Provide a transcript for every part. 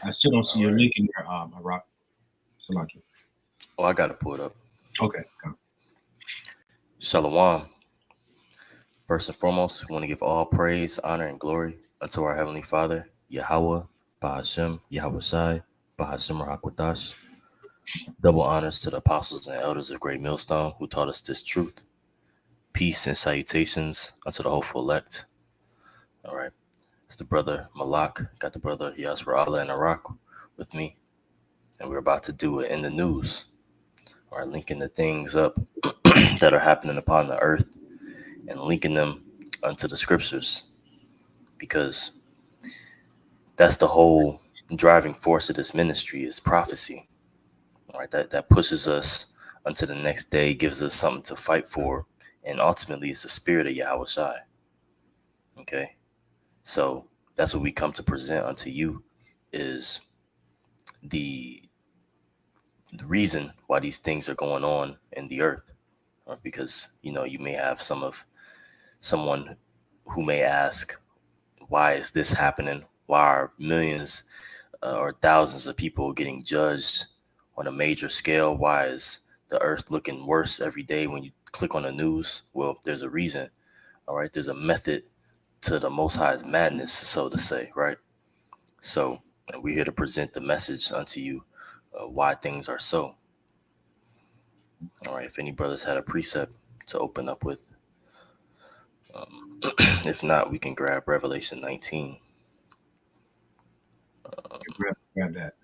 I still don't see All your right. link in there, Iraq. Salaki. Oh, I got to pull it up. Okay. Shalom. First and foremost, we want to give all praise, honor, and glory unto our Heavenly Father, Yahweh, Bahashem, Yahweh Shai, Bahashem Rahakwadash. Double honors to the apostles and elders of Great Millstone who taught us this truth. Peace and salutations unto the hopeful elect. All right. It's the brother Malak. Got the brother Yasser Allah and Iraq with me. And we're about to do it in the news. All right. Linking the things up that are happening upon the earth and linking them unto the scriptures. Because that's the whole driving force of this ministry is prophecy. All right. That pushes us unto the next day, gives us something to fight for. And ultimately, it's the spirit of Yahweh Shai. Okay. So that's what we come to present unto you is the reason why these things are going on in the earth. Because you may have someone who may ask, why is this happening? Why are millions or thousands of people getting judged on a major scale? Why is the earth looking worse every day when you click on the news? Well, there's a reason. All right, there's a method to the Most High's madness, so to say, right? So we're here to present the message unto you, why things are so. All right, if any brothers had a precept to open up with, if not, we can grab Revelation 19. Grab that.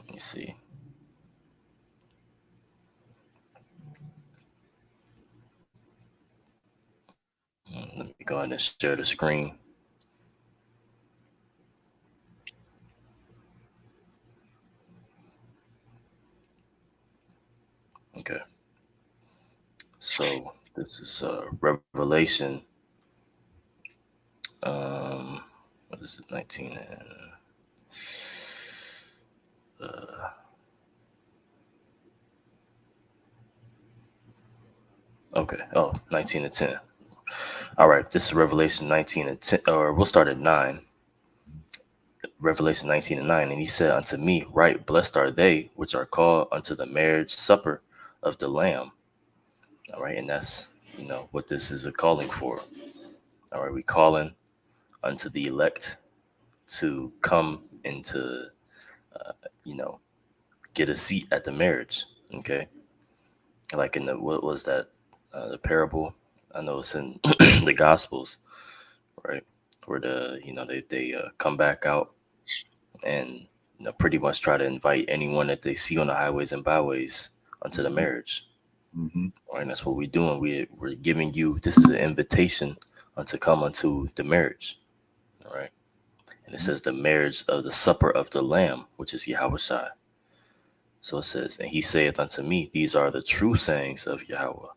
Let me see. Let me go ahead and share the screen. Okay. So this is Revelation. What is it? 19 and okay. Oh, 19 and 10. All right. This is Revelation 19 and 10, or we'll start at 9. Revelation 19 and 9. And he said unto me, right, blessed are they which are called unto the marriage supper of the Lamb. All right. And that's, what this is a calling for. All right. We calling unto the elect to come into, you know, get a seat at the marriage. Okay. Like in what was that? The parable. I know it's in the Gospels, right? Where they come back out and pretty much try to invite anyone that they see on the highways and byways onto the marriage. Mm-hmm. Right? And that's what we're doing. We're giving you, this is an invitation to come unto the marriage. All right. And it says the marriage of the supper of the Lamb, which is Yahweh Shai. So it says, and he saith unto me, these are the true sayings of Yahweh.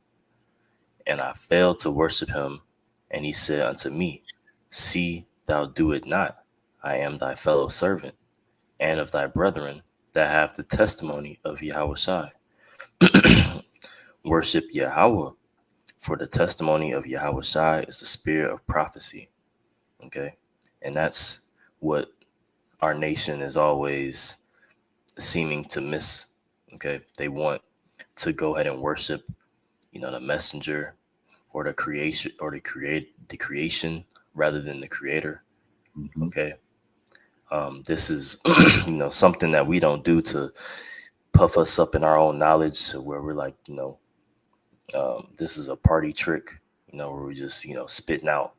And I failed to worship him. And he said unto me, see, thou do it not. I am thy fellow servant and of thy brethren that have the testimony of Yahweh Shai. Worship Yahweh, for the testimony of Yahweh Shai is the spirit of prophecy. Okay. And that's what our nation is always seeming to miss. Okay. They want to go ahead and worship, the messenger or the creation or the creation rather than the creator. Mm-hmm. Okay. This is, something that we don't do to puff us up in our own knowledge where we're like, this is a party trick, where we just, spitting out,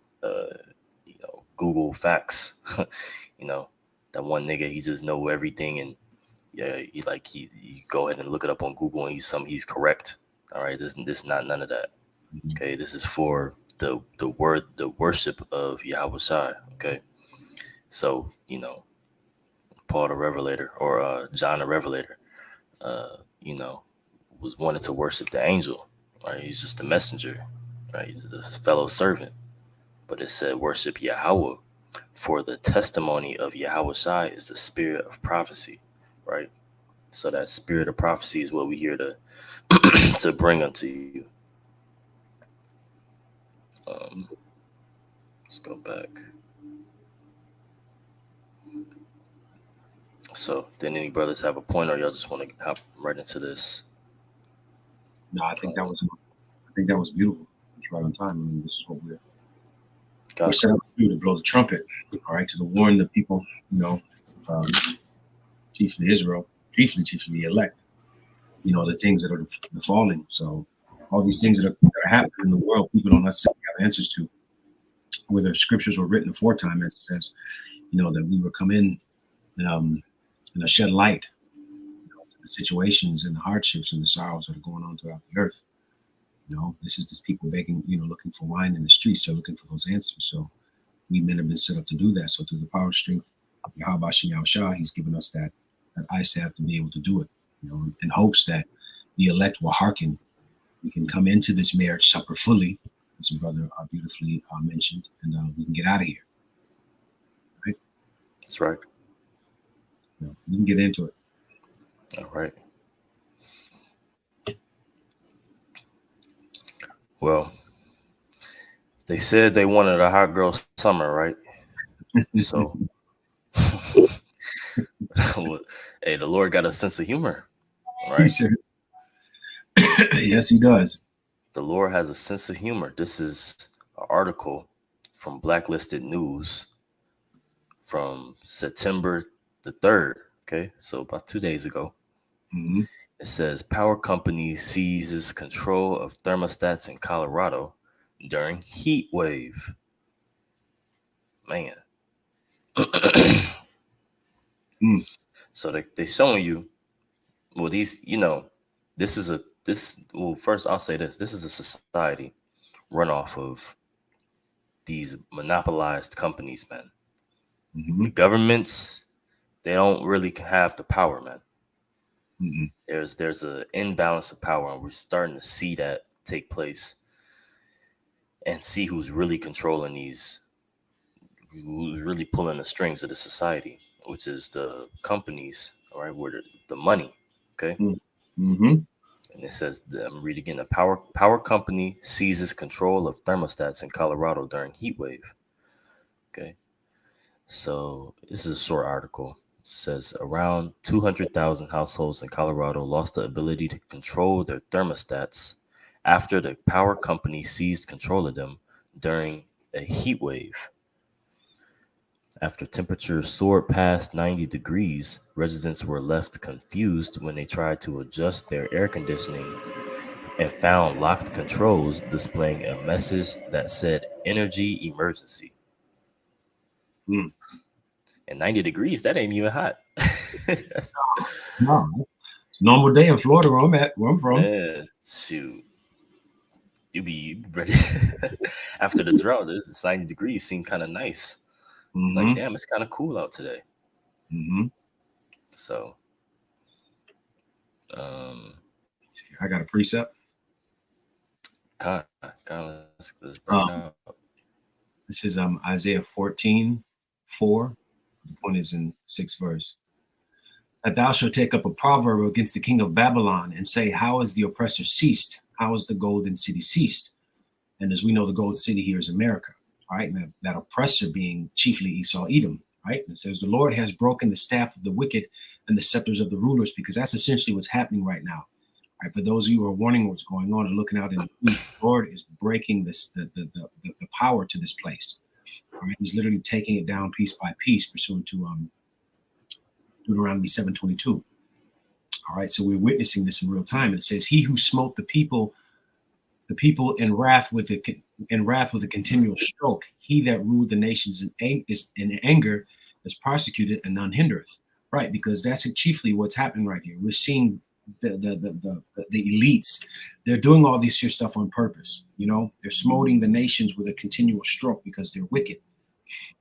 Google facts, you know, that one nigga, he just know everything. And yeah, he go ahead and look it up on Google and he's correct. All right. This not none of that. Mm-hmm. Okay. This is for the worship of Yahweh Shai. Okay. So, Paul the Revelator or John the Revelator, uh, you know, was wanted to worship the angel. Right, he's just a messenger. Right, he's a fellow servant. But it said worship Yahweh, for the testimony of Yahweh Shai is the spirit of prophecy. Right, so that spirit of prophecy is what we here to to bring unto you. Um, let's go back. So, did any brothers have a point, or y'all just want to hop right into this? No, I think that was beautiful. It's right on time. I mean, this is what we're God, set up to do, to blow the trumpet, all right, to warn the people, um, chiefly Israel, chiefly the elect, the things that are falling. So all these things that are happening in the world, people don't necessarily have answers to. Whether scriptures were written aforetime, as it says, that we would come in and shed light to the situations and the hardships and the sorrows that are going on throughout the earth. This is just people begging, looking for wine in the streets. They're looking for those answers. So we men have been set up to do that. So through the power and strength of Yahweh Shem Yahushua, he's given us that eyesight to be able to do it, in hopes that the elect will hearken. We can come into this marriage supper fully, as your brother beautifully mentioned, and we can get out of here. Right? that's right. We can get into it. All right. Well, they said they wanted a hot girl summer, right? So, hey, the Lord got a sense of humor, right? Yes, he does. The Lord has a sense of humor. This is an article from Blacklisted News from September the 3rd. Okay, so about 2 days ago. Mm-hmm. It says power company seizes control of thermostats in Colorado during heat wave. Man. So they showing you, well, these, first I'll say this is a society run off of these monopolized companies, man. Mm-hmm. The governments, they don't really have the power, man. Mm-hmm. There's an imbalance of power, and we're starting to see that take place and see who's really controlling these, who's really pulling the strings of the society, which is the companies, all right, where the money, okay? Mm-hmm. And it says, I'm reading again, a power company seizes control of thermostats in Colorado during heat wave. Okay. So this is a short article. It says around 200,000 households in Colorado lost the ability to control their thermostats after the power company seized control of them during a heat wave. After temperatures soared past 90 degrees, residents were left confused when they tried to adjust their air conditioning and found locked controls displaying a message that said energy emergency. And 90 degrees, that ain't even hot. No, it's a normal day in Florida where I'm from. Man, shoot. You be ready. After the drought, it's 90 degrees seemed kind of nice. Mm-hmm. Like, damn, it's kind of cool out today. Mm-hmm. So, I got a precept. Let's bring it out. This is Isaiah 14:4. The point is in 6th verse. That thou shalt take up a proverb against the king of Babylon and say, how is the oppressor ceased? How is the golden city ceased? And as we know, the gold city here is America, all right? And that oppressor being chiefly Esau, Edom, right? And it says, the Lord has broken the staff of the wicked and the scepters of the rulers, because that's essentially what's happening right now. All right, for those of you who are wondering what's going on and looking out in the news, the Lord is breaking the power to this place. All right, he's literally taking it down piece by piece, pursuant to Deuteronomy 7:22. All right, so we're witnessing this in real time. And it says, he who smote the people in wrath with a continual stroke, he that ruled the nations in anger is prosecuted and none hindereth. Right, because that's chiefly what's happening right here. We're seeing the elites. They're doing all this here stuff on purpose. They're smoting the nations with a continual stroke because they're wicked.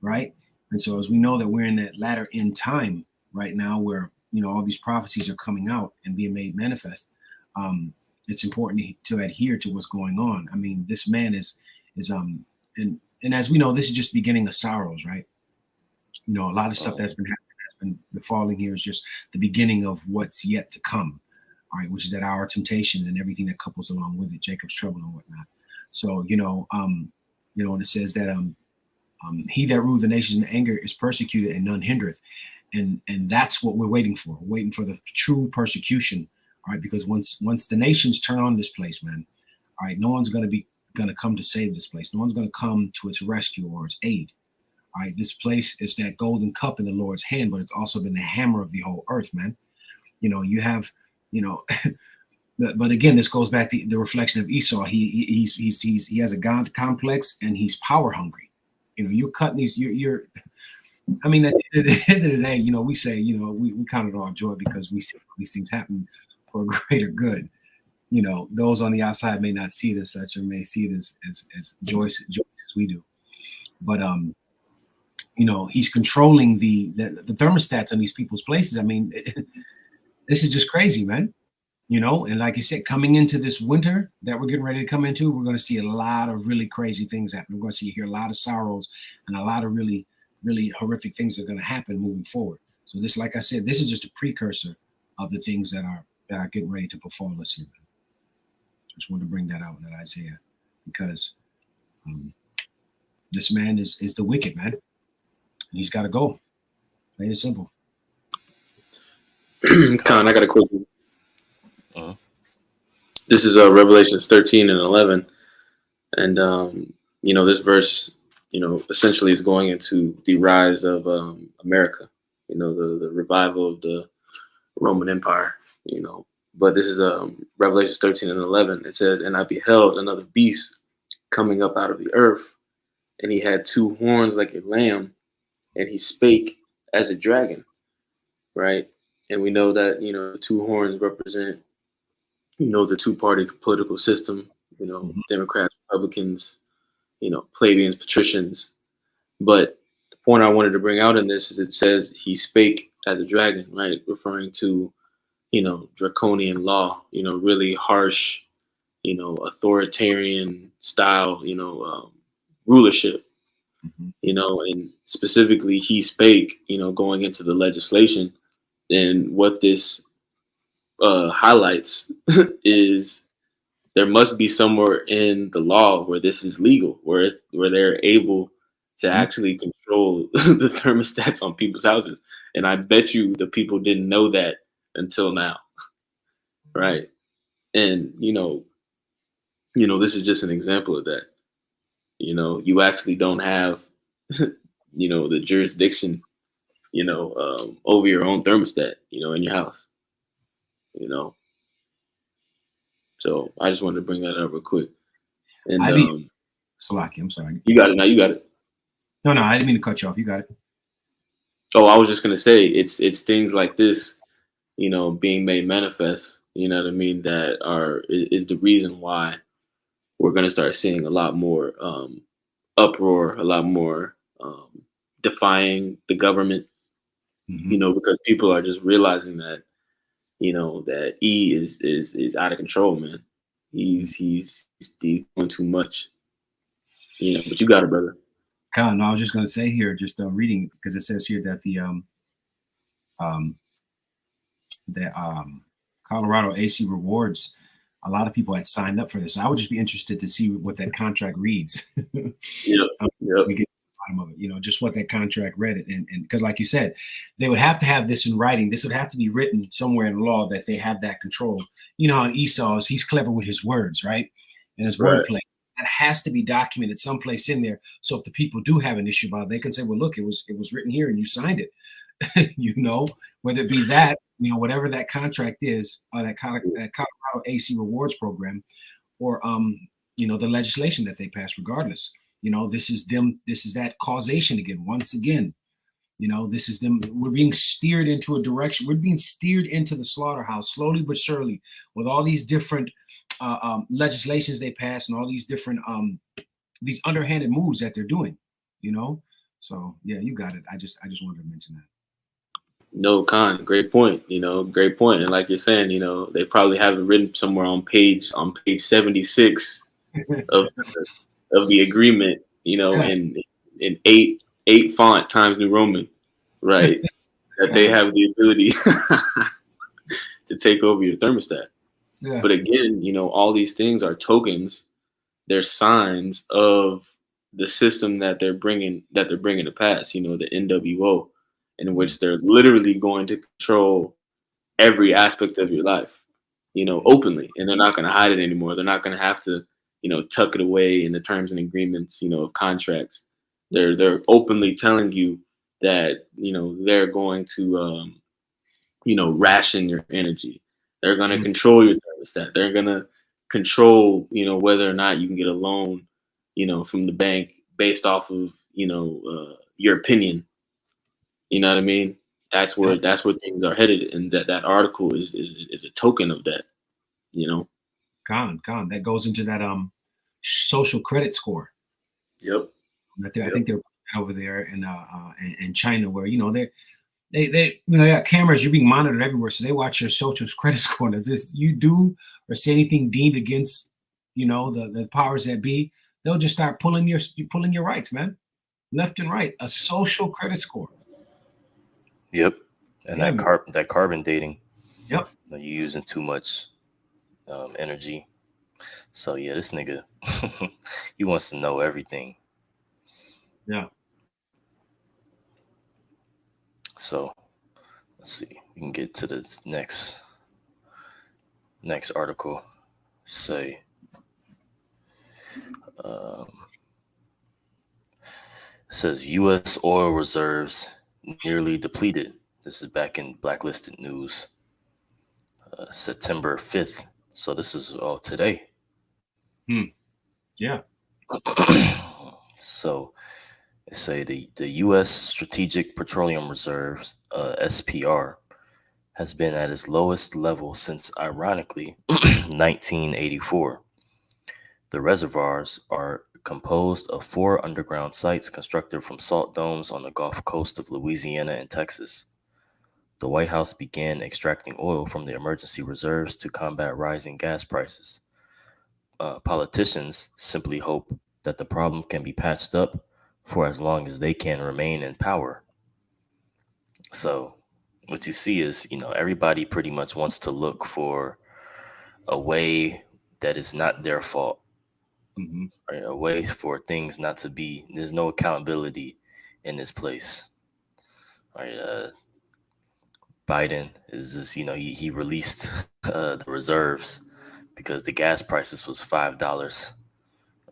Right, and so as we know that we're in that latter end time right now, where all these prophecies are coming out and being made manifest. It's important to adhere to what's going on. I mean, this man is and as we know, this is just beginning of sorrows, right? A lot of stuff that's been happening, that's been befalling here, is just the beginning of what's yet to come. All right, which is that our temptation and everything that couples along with it, Jacob's trouble and whatnot. So and it says that He that ruled the nations in anger is persecuted, and none hindereth. And that's what we're waiting for. We're waiting for the true persecution. All right, because once the nations turn on this place, man, all right, no one's going to come to save this place. No one's going to come to its rescue or its aid. All right, this place is that golden cup in the Lord's hand, but it's also been the hammer of the whole earth, man. You have, but again, this goes back to the reflection of Esau. He has a God complex, and he's power hungry. You're cutting these. You're. I mean, at the end of the day, we say, we count it all joy because we see these things happen for a greater good. Those on the outside may not see it as such, or may see it as joyous as we do. But he's controlling the thermostats on these people's places. I mean, this is just crazy, man. And like I said, coming into this winter that we're getting ready to come into, we're going to see a lot of really crazy things happen. We're going to hear a lot of sorrows and a lot of really, really horrific things are going to happen moving forward. So this, like I said, this is just a precursor of the things that are getting ready to befall us here. Just wanted to bring that out in that Isaiah, because this man is the wicked man. And he's got to go. Plain and simple. Khan, I got a question. This is Revelations 13 and 11. And, this verse, essentially is going into the rise of America, the revival of the Roman Empire, But this is Revelations 13 and 11. It says, "And I beheld another beast coming up out of the earth, and he had two horns like a lamb, and he spake as a dragon." Right? And we know that, the two horns represent, the two-party political system, Democrats, Republicans, plebeians, patricians. But the point I wanted to bring out in this is it says he spake as a dragon, right? Referring to, draconian law, really harsh, authoritarian style, rulership, and specifically he spake, going into the legislation. And what this highlights is there must be somewhere in the law where this is legal, where they're able to actually control the thermostats on people's houses. And I bet you the people didn't know that until now. Right. And, this is just an example of that. You actually don't have, the jurisdiction, over your own thermostat, in your house, So I just wanted to bring that up real quick. And Salaki, I'm sorry. You got it now. You got it. No, I didn't mean to cut you off. You got it. Oh, I was just gonna say it's things like this, being made manifest. You know what I mean? That is the reason why we're gonna start seeing a lot more uproar, a lot more defying the government. Because people are just realizing that, that E is out of control, man. He's doing too much. But you got it, brother. Khan, no, I was just going to say here, just reading, because it says here that the Colorado AC Rewards, a lot of people had signed up for this. I would just be interested to see what that contract reads. Yep. We get to the bottom of it, just what that contract read. And because, like you said, they would have to have this in writing. This would have to be written somewhere in law that they have that control. How Esau is, he's clever with his words, right? And his wordplay. That has to be documented someplace in there. So if the people do have an issue about it, they can say, well, look, it was written here and you signed it, whether it be that, whatever that contract is, that Colorado AC Rewards program, or, the legislation that they pass regardless. This is that causation again, once again. This is them. We're being steered into a direction. We're being steered into the slaughterhouse slowly but surely, with all these different legislations they pass and all these different these underhanded moves that they're doing. So yeah, you got it. I just wanted to mention that. No, Khan, great point. Great point. And like you're saying, they probably have it written somewhere on page 76 of the agreement. In eight font Times New Roman, right? That they have the ability to take over your thermostat. Yeah. But again, all these things are tokens. They're signs of the system that they're bringing to pass. You know, the NWO, in which they're literally going to control every aspect of your life, you know, openly, and they're not going to hide it anymore. They're not going to have to, you know, tuck it away in the terms and agreements, you know, of contracts. They're openly telling you that, you know, they're going to, you know, ration your energy. They're going to control your thermostat. They're going to control, you know, whether or not you can get a loan, you know, from the bank based off of, you know, your opinion. You know what I mean? That's where things are headed, and that article is a token of that. You know. Gone. That goes into that social credit score. Yep. I think they're over there in China, where, you know, they you know, they got cameras. You're being monitored everywhere, so they watch your social credit score. And if this you do or say anything deemed against, you know, the powers that be, they'll just start pulling your rights, man, left and right. A social credit score. Yep. And Yeah, that carbon dating. Yep. You're using too much energy. So yeah, this nigga, he wants to know everything. Yeah. So let's see. We can get to the next article. Say, it says U.S. oil reserves nearly depleted. This is back in Blacklisted News, September 5th. So this is today. Yeah. So they say the U.S. Strategic Petroleum Reserves, SPR, has been at its lowest level since, ironically, 1984. The reservoirs are composed of 4 underground sites constructed from salt domes on the Gulf Coast of Louisiana and Texas. The White House began extracting oil from the emergency reserves to combat rising gas prices. Politicians simply hope that the problem can be patched up for as long as they can remain in power. So what you see is, you know, everybody pretty much wants to look for a way that is not their fault. Mm-hmm. Right? A way for things not to be, there's no accountability in this place. Right? Biden is just, you know, he released the reserves because the gas prices was $5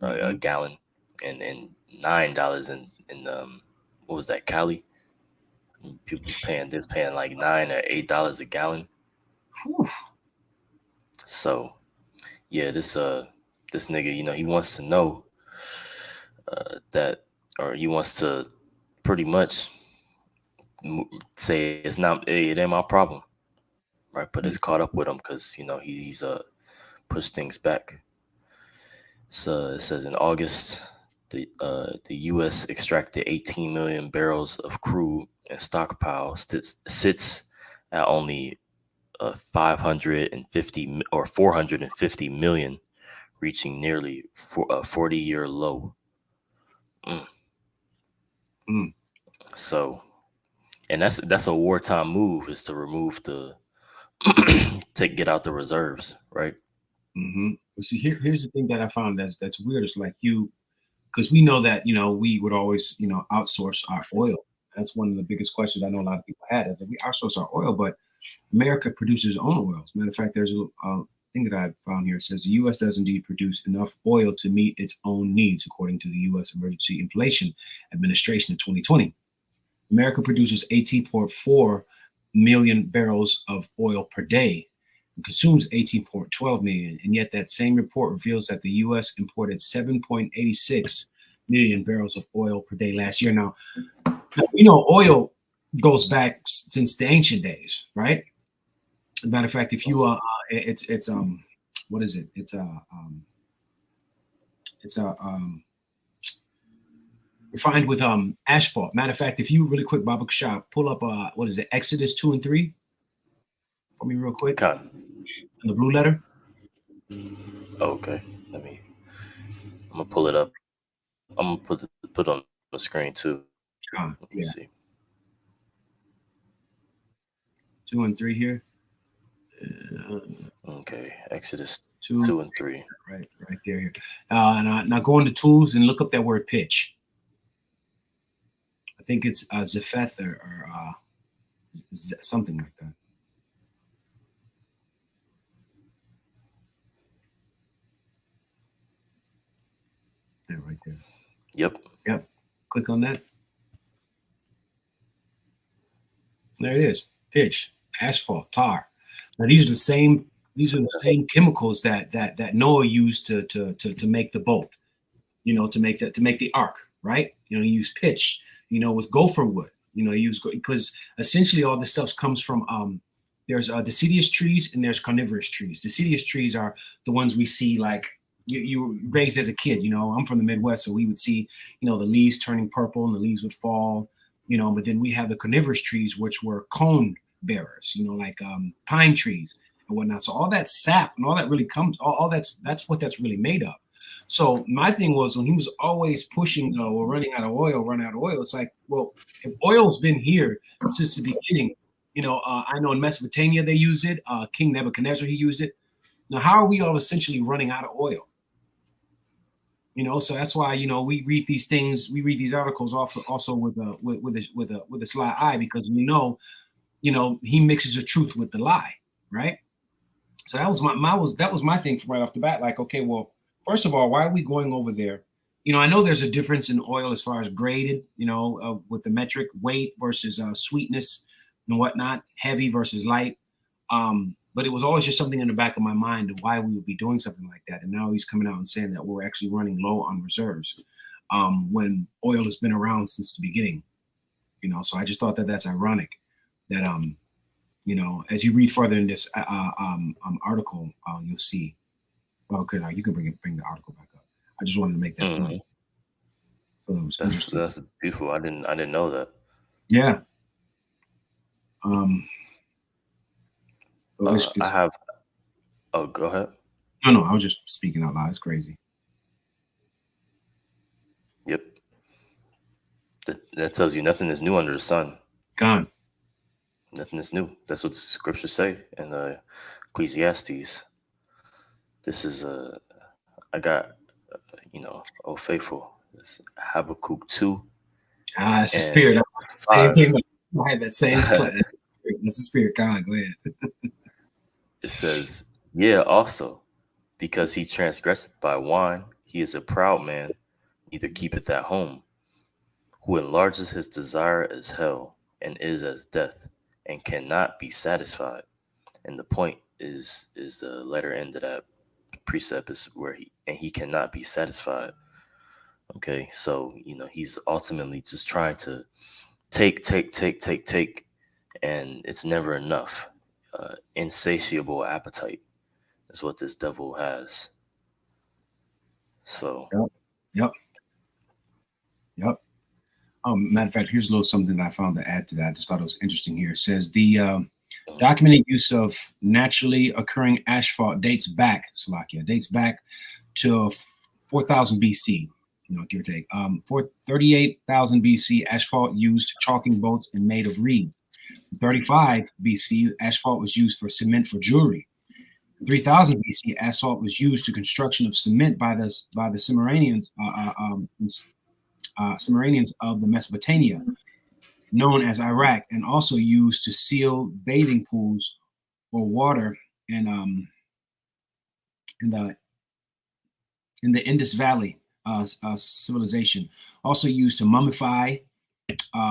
a gallon and $9 in what was that, Cali? People's paying like $9 or $8 a gallon. Whew. So yeah, this nigga, you know, he wants to know that, or he wants to pretty much say it ain't my problem, right? But it's caught up with him because, you know, he's pushed things back. So it says in August, the U.S. extracted 18 million barrels of crude, and stockpile sits at only 550 or 450 million, reaching nearly a 40-year low. So, and that's a wartime move, is to remove the to get out the reserves, right? Mm-hmm. See, here's the thing that I found that's weird. It's like because we know that, you know, we would always, you know, outsource our oil. That's one of the biggest questions I know a lot of people had, is that we outsource our oil, but America produces its own oil. As a matter of fact, there's a thing that I found here. It says the U.S. does indeed produce enough oil to meet its own needs, according to the U.S. Emergency Inflation Administration in 2020. America produces 18.4 million barrels of oil per day and consumes 18.12 million. And yet that same report reveals that the U.S. imported 7.86 million barrels of oil per day last year. Now, you know, oil goes back since the ancient days, right? As a matter of fact, if you it's what is it? It's refined with asphalt. Matter of fact, if you really quick, Baba Shah, pull up what is it, Exodus 2 and 3 for me real quick. God. In the blue letter. Okay, I'm gonna pull it up. I'm gonna put on the screen too. Let me see. 2 and 3 here. Okay, Exodus 2, 2 and 3. right there. Now go into tools and look up that word pitch. I think it's Zepheth or something like that. Yeah, right there. Yep. Click on that. There it is. Pitch, asphalt, tar. Now these are the same chemicals that Noah used to make the boat. To make the ark, right? He used pitch. With gopher wood. Because essentially all this stuff comes from there's deciduous trees and there's carnivorous trees. Deciduous trees are the ones we see like you raised as a kid. I'm from the Midwest, so we would see the leaves turning purple and the leaves would fall. But then we have the carnivorous trees, which were cone bearers. Like pine trees and whatnot. So all that sap and all that really comes. All that's what that's really made of. So my thing was when he was always pushing, we're running out of oil. It's like, well, if oil's been here since the beginning, I know in Mesopotamia they use it. King Nebuchadnezzar, he used it. Now, how are we all essentially running out of oil? So that's why we read these things, we read these articles also with a sly eye, because we know, he mixes the truth with the lie, right? So that was my thing from right off the bat. Like, okay, well, first of all, why are we going over there? I know there's a difference in oil as far as graded, with the metric weight versus sweetness and whatnot, heavy versus light. But it was always just something in the back of my mind of why we would be doing something like that. And now he's coming out and saying that we're actually running low on reserves when oil has been around since the beginning. So I just thought that that's ironic that, as you read further in this article, you'll see. Well, you can bring the article back up. I just wanted to make that point. So that's beautiful. I didn't know that. Yeah. I have. Oh, go ahead. No, I was just speaking out loud. It's crazy. Yep. That tells you nothing is new under the sun. Gone. Nothing is new. That's what the scriptures say in Ecclesiastes. This is I got oh faithful. It's Habakkuk 2. It's the spirit. Same thing. I had that same. That's the spirit. God, go ahead. It says, yeah, also, because he transgresseth by wine, he is a proud man, neither keepeth at home, who enlarges his desire as hell, and is as death, and cannot be satisfied. And the point is the letter end of that precept is where he cannot be satisfied. Okay, so he's ultimately just trying to take, and it's never enough. Insatiable appetite is what this devil has. So Yep. Matter of fact, here's a little something that I found to add to that. I just thought it was interesting here. It says the documented use of naturally occurring asphalt dates back to 4000 BC, give or take. 38,000 BC, asphalt used chalking boats and made of reeds. 35 BC, asphalt was used for cement for jewelry. 3000 BC, asphalt was used to construction of cement by the Cimmerians, Cimmerians of the Mesopotamia, known as Iraq, and also used to seal bathing pools or water in the Indus Valley civilization. Also used to mummify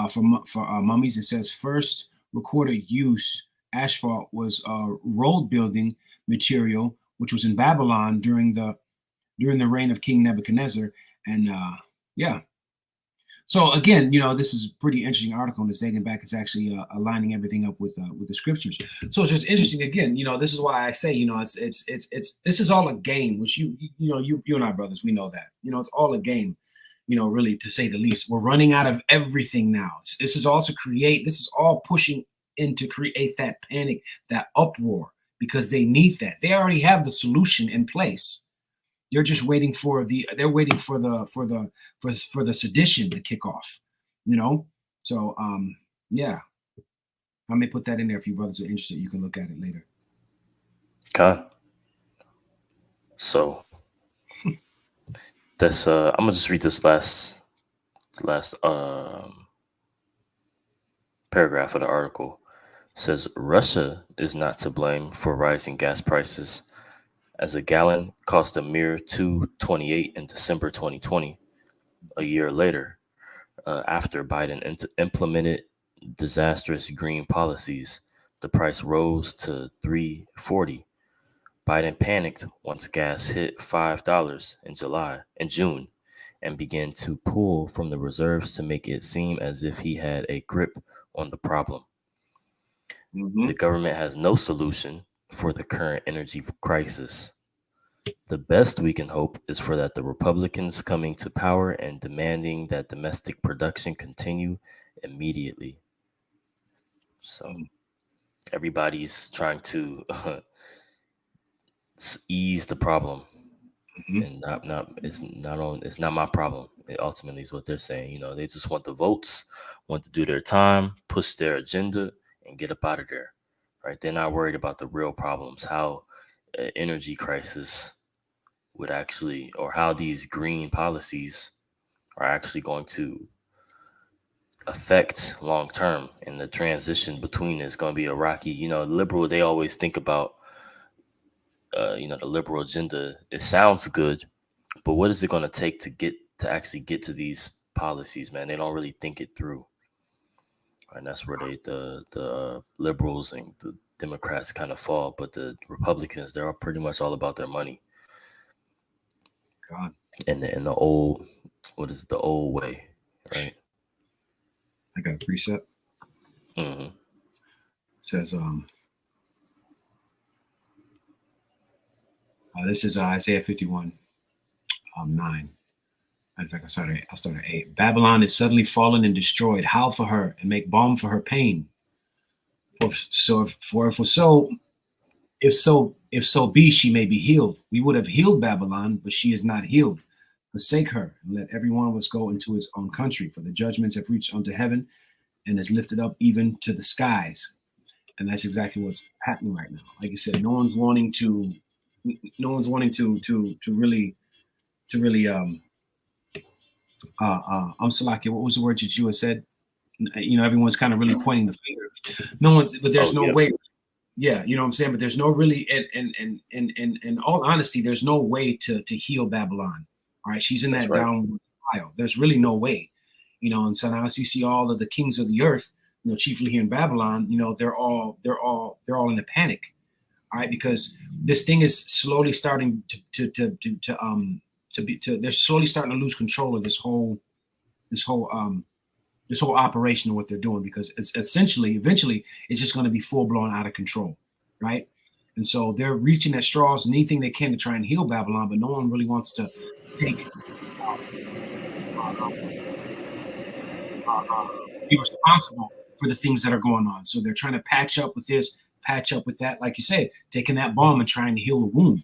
for mummies. It says first recorded use asphalt was road building material, which was in Babylon during the reign of King Nebuchadnezzar. And so again, this is a pretty interesting article, and it's dating back. It's actually aligning everything up with the scriptures. So it's just interesting. Again, this is why I say, it's this is all a game. Which you and I brothers, we know that. It's all a game. Really, to say the least. We're running out of everything now. This is all pushing in to create that panic, that uproar, because they need that. They already have the solution in place. They're just waiting for the sedition to kick off, So yeah, I may put that in there if you brothers are interested. You can look at it later. Okay. So that's I'm gonna just read this last paragraph of the article. It says Russia is not to blame for rising gas prices, as a gallon cost a mere $2.28 in December 2020. A year later, after Biden implemented disastrous green policies, the price rose to $3.40. Biden panicked once gas hit $5 in June, and began to pull from the reserves to make it seem as if he had a grip on the problem. The government has no solution for the current energy crisis. The best we can hope is for that the Republicans coming to power and demanding that domestic production continue immediately. So everybody's trying to ease the problem, and it's not my problem. It ultimately is what they're saying. You know, they just want the votes, want to do their time, push their agenda, and get up out of there. Right? They're not worried about the real problems, how energy crisis would actually, or how these green policies are actually going to affect long term. And the transition between is going to be a rocky. You know, liberal, they always think about the liberal agenda. It sounds good, but what is it going to take to actually get to these policies, man? They don't really think it through. And that's where the liberals and the Democrats kind of fall. But the Republicans, they're pretty much all about their money. God. And the old, what is it, the old way, right? I got a precept. Mm-hmm. It says, this is Isaiah 51, 9. In fact, I'll start at 8. Babylon is suddenly fallen and destroyed. Howl for her and make balm for her pain. If so be she may be healed. We would have healed Babylon, but she is not healed. Forsake her and let every one of us go into his own country, for the judgments have reached unto heaven and is lifted up even to the skies. And that's exactly what's happening right now. Like you said, no one's wanting to really Salaki, what was the word that you had said? You know, everyone's kind of really pointing the finger. No one's, but there's no way. Yeah, you know what I'm saying? But there's no really, in all honesty, there's no way to heal Babylon. All right, she's in that downward spiral. There's really no way. You know, and so now as you see all of the kings of the earth, you know, chiefly here in Babylon, you know, they're all in a panic. All right, because this thing is slowly starting they're slowly starting to lose control of this whole operation of what they're doing, because it's eventually it's just going to be full blown out of control, right? And so they're reaching at straws and anything they can to try and heal Babylon, but no one really wants to take be responsible for the things that are going on. So they're trying to patch up with this, patch up with that, like you said, taking that bomb and trying to heal a wound.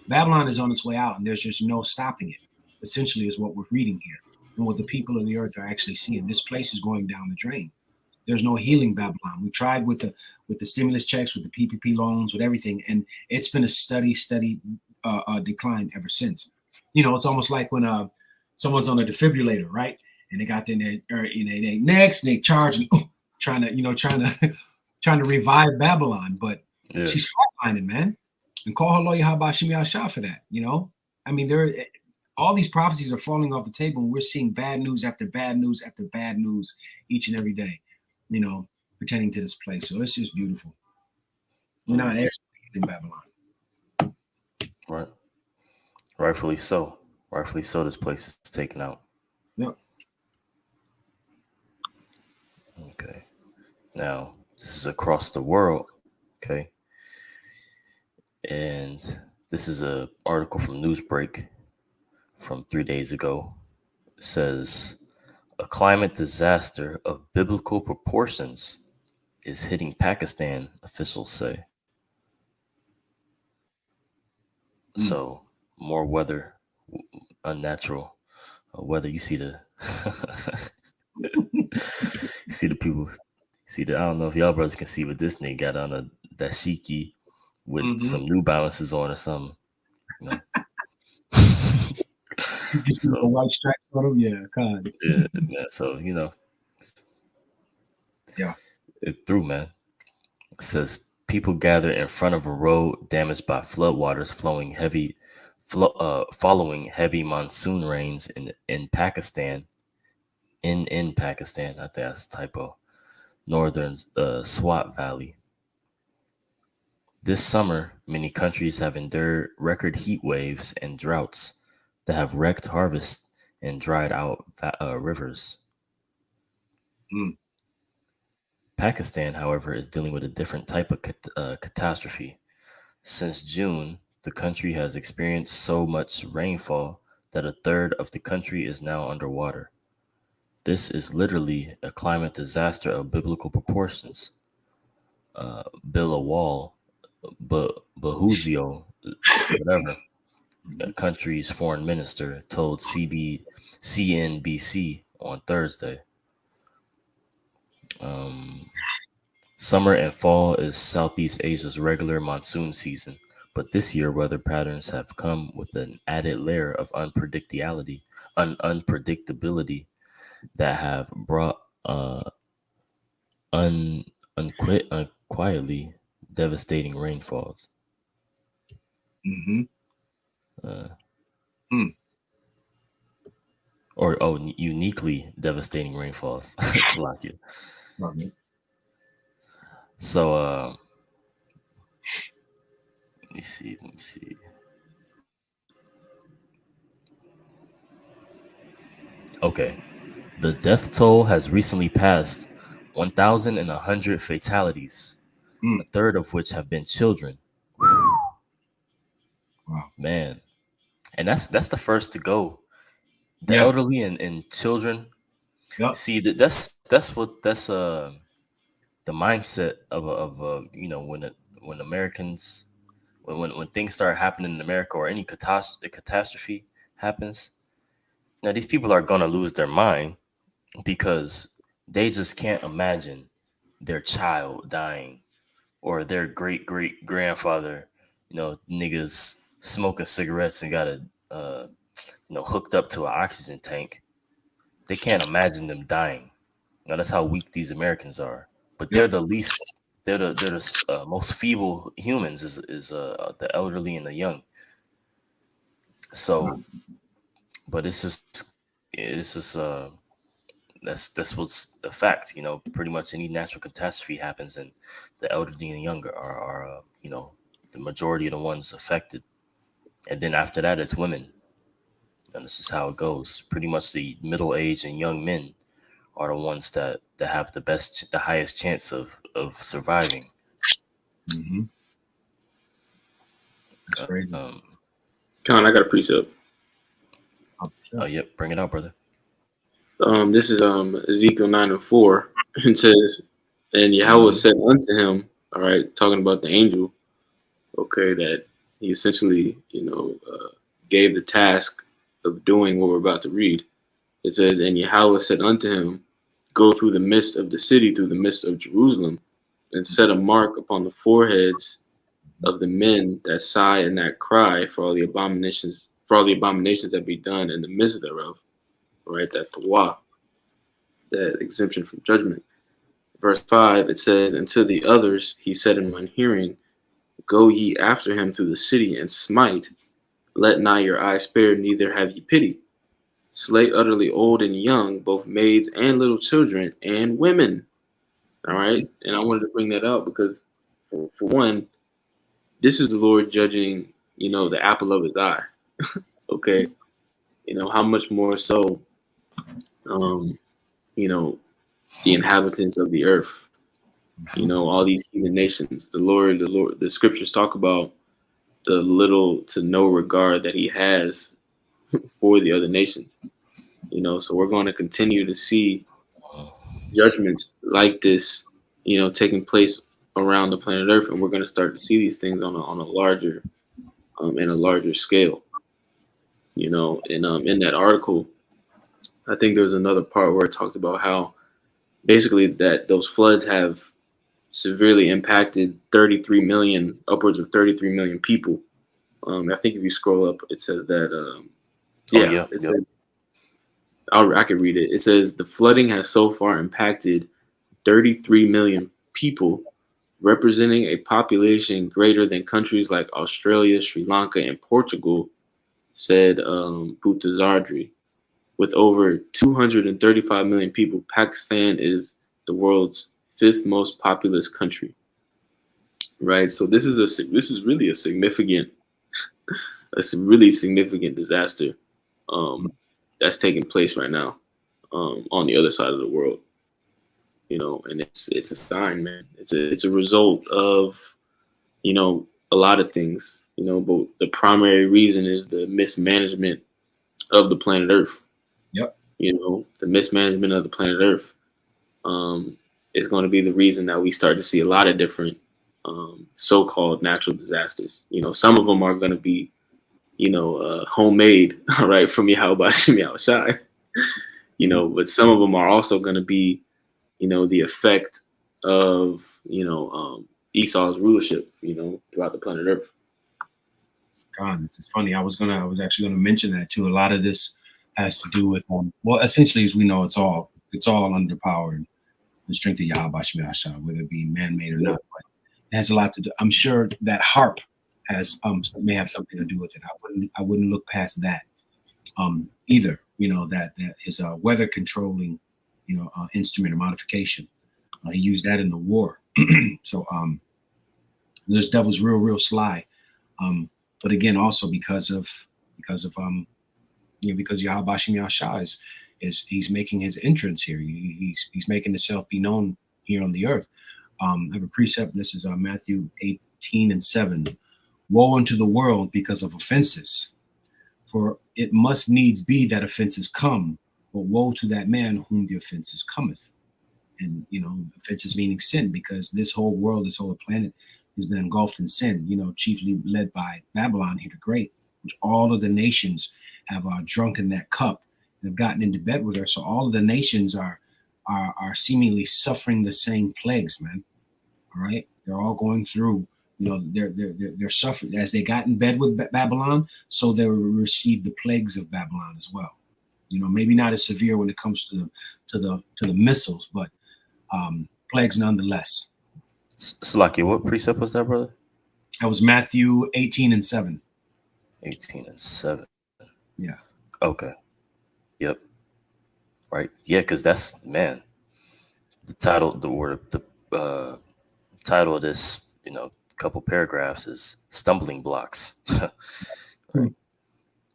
Babylon is on its way out, and there's just no stopping it. Essentially, is what we're reading here, and what the people of the earth are actually seeing. This place is going down the drain. There's no healing Babylon. We tried with the stimulus checks, with the PPP loans, with everything, and it's been a steady decline ever since. You know, it's almost like when someone's on a defibrillator, right? And they got their next, and they charge and trying to revive Babylon, but she's flatlining, man. And call her lawyer Habashim Yasha for that. You know, I mean, all these prophecies are falling off the table, and we're seeing bad news after bad news after bad news each and every day. You know, pertaining to this place. So it's just beautiful. We're not actually in Babylon. Right. Rightfully so. Rightfully so. This place is taken out. Yep. Okay. Now, this is across the world. Okay. And this is an article from Newsbreak from 3 days ago. It says, a climate disaster of biblical proportions is hitting Pakistan, officials say. So more weather, unnatural weather. You see the people. See the, I don't know if y'all brothers can see, but this nigga got on a dashiki with some New Balances on or something. You know. You can see the white stripes on them. Yeah, God. Yeah, man. So Yeah. it through, man. It says people gather in front of a road damaged by floodwaters following heavy monsoon rains in Pakistan. In Pakistan, I think that's a typo. Northern Swat Valley. This summer, many countries have endured record heat waves and droughts that have wrecked harvests and dried out rivers. Mm. Pakistan, however, is dealing with a different type of catastrophe. Since June, the country has experienced so much rainfall that a third of the country is now underwater. This is literally a climate disaster of biblical proportions. Bilawal Bahuzio, whatever, the country's foreign minister, told CNBC on Thursday. Summer and fall is Southeast Asia's regular monsoon season, but this year weather patterns have come with an added layer of unpredictability that have brought unquietly devastating rainfalls. Or uniquely devastating rainfalls. Like it. So let me see. Okay. The death toll has recently passed 1,100 fatalities, a third of which have been children. Wow. Man. And that's the first to go. The elderly and children. Yep. See, that's the mindset of when Americans when things start happening in America or any catastrophe happens. Now these people are gonna lose their mind because they just can't imagine their child dying or their great grandfather, niggas smoking cigarettes and got a hooked up to an oxygen tank. They can't imagine them dying. Now that's how weak these Americans are. But they're the least. They're the most feeble humans. Is the elderly and the young. So, but it's just that's what's the fact. Pretty much any natural catastrophe happens, and the elderly and younger are the majority of the ones affected. And then after that, it's women, and this is how it goes. Pretty much the middle age and young men are the ones that have the highest chance of surviving. That's crazy. Con, I got a precept. Yep, bring it out, brother. This is Ezekiel 9:4. It says, and Yahweh said unto him, all right, talking about the angel, okay, that he essentially, gave the task of doing what we're about to read. It says, and Yahweh said unto him, go through the midst of the city, through the midst of Jerusalem, and set a mark upon the foreheads of the men that sigh and that cry for all the abominations that be done in the midst thereof. Right, that tawah, that exemption from judgment. Verse 5, it says, and to the others he said in mine hearing, go ye after him through the city and smite, let not your eye spare, neither have ye pity. Slay utterly old and young, both maids and little children and women. All right. And I wanted to bring that out because for one, this is the Lord judging, the apple of his eye. Okay. How much more so, the inhabitants of the earth, all these heathen nations. The scriptures talk about the little to no regard that he has for the other nations. So we're going to continue to see judgments like this, taking place around the planet Earth, and we're going to start to see these things on a larger, in a larger scale. In that article, I think there's another part where it talks about how basically that those floods have severely impacted 33 million, upwards of 33 million people. I think if you scroll up, it says that, Oh yeah, yeah, it yep. says, I can read it. It says the flooding has so far impacted 33 million people, representing a population greater than countries like Australia, Sri Lanka, and Portugal, said Butazardri. With over 235 million people, Pakistan is the world's fifth most populous country. Right. So this is really a really significant disaster that's taking place right now on the other side of the world. And it's a sign, man. It's a result of a lot of things. But the primary reason is the mismanagement of the planet Earth. Yep. The mismanagement of the planet Earth is going to be the reason that we start to see a lot of different so-called natural disasters. Some of them are going to be, homemade, right, from Yahweh Shem Shai. But some of them are also going to be, the effect of, Esau's rulership, throughout the planet Earth. God, this is funny. I was actually gonna mention that too. A lot of this has to do with well, essentially, as we know, it's all underpowered. The strength of Yahweh Shemel Shah, whether it be man-made or not. But it has a lot to do. I'm sure that harp has may have something to do with it. I wouldn't look past that either. That is a weather controlling instrument or modification. He used that in the war. So this devil's real sly. But again, also because Yahweh Shem Yahshua is he's making his entrance here. He's making himself be known here on the earth. I have a precept. This is Matthew 18:7. Woe unto the world because of offenses, for it must needs be that offenses come, but woe to that man whom the offenses cometh. And offenses meaning sin, because this whole world, this whole planet has been engulfed in sin, chiefly led by Babylon here the Great, which all of the nations have drunken that cup and have gotten into bed with her. So all of the nations are seemingly suffering the same plagues, man. All right. They're all going through, they're suffering as they got in bed with Babylon. So they will receive the plagues of Babylon as well. Maybe not as severe when it comes to the missiles, but plagues nonetheless. Salaki, what precept was that, brother? That was Matthew 18:7. 18:7. Yeah. Okay. Yep. Right. Yeah, because that's, man, the title, the title of this, couple paragraphs is stumbling blocks. Right.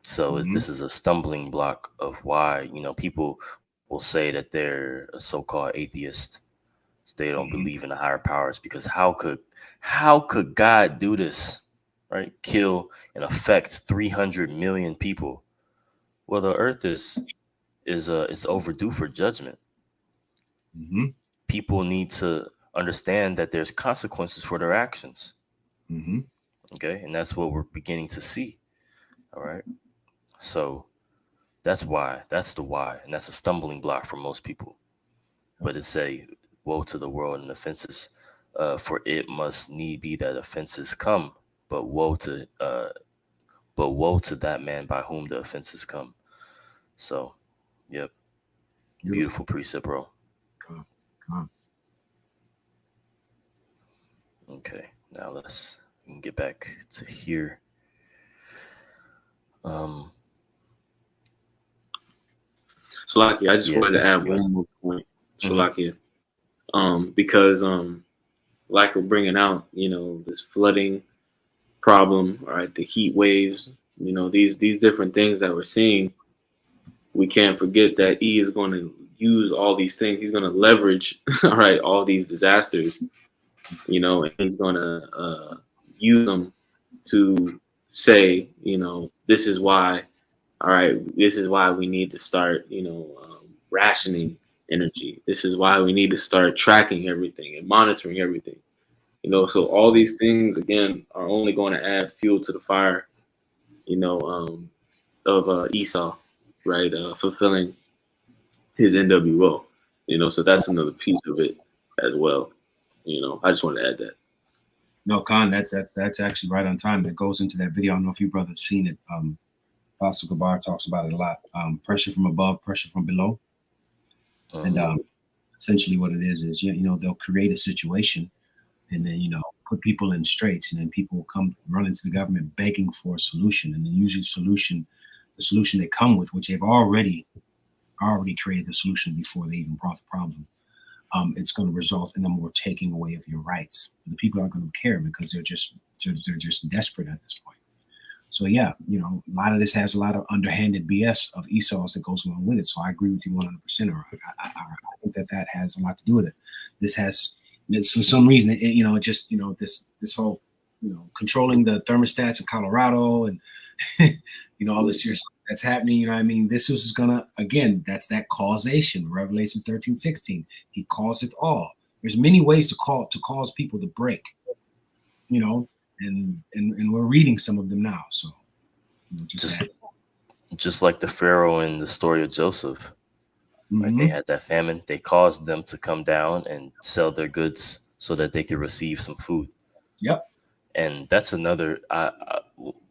So this is a stumbling block of why, people will say that they're a so-called atheist. They don't believe in the higher powers, because how could God do this, right? Kill and affect 300 million people. Well, the earth is overdue for judgment. Mm-hmm. People need to understand that there's consequences for their actions. Mm-hmm. Okay, and that's what we're beginning to see. All right, so that's the why, and that's a stumbling block for most people. But it's a woe to the world and offenses, for it must need be that offenses come, but woe to that man by whom the offenses come. So, yep, beautiful precept, bro. Okay, now let's get back to here. Salakia, I just wanted to add one more point, Salakia. Because like we're bringing out, this flooding problem, right? The heat waves, these different things that we're seeing. We can't forget that he is going to use all these things. He's going to leverage, all right, all these disasters, and he's going to use them to say, this is why, all right, this is why we need to start, rationing energy. This is why we need to start tracking everything and monitoring everything. So all these things, again, are only going to add fuel to the fire, of Esau, right? Fulfilling his NWO, so that's another piece of it as well. I just wanted to add that. No, Khan, that's actually right on time. That goes into that video. I don't know if you brothers seen it. Apostle Gabar talks about it a lot. Pressure from above, pressure from below. And essentially what it is, they'll create a situation and then, put people in straits, and then people will come run into the government begging for a solution. And then usually the solution they come with, which they've already created the solution before they even brought the problem. It's going to result in them more taking away of your rights. The people aren't going to care because they're just desperate at this point. So yeah, a lot of this has a lot of underhanded BS of Esau's that goes along with it. So I agree with you 100%. Or I think that has a lot to do with it. It's for some reason, this whole, controlling the thermostats in Colorado and, all this year that's happening. This was gonna, again, that's that causation, Revelations 13:16. He calls it all. There's many ways to cause people to break, and we're reading some of them now. So just like the Pharaoh in the story of Joseph. Right? They had that famine. They caused them to come down and sell their goods so that they could receive some food. Yep. And that's another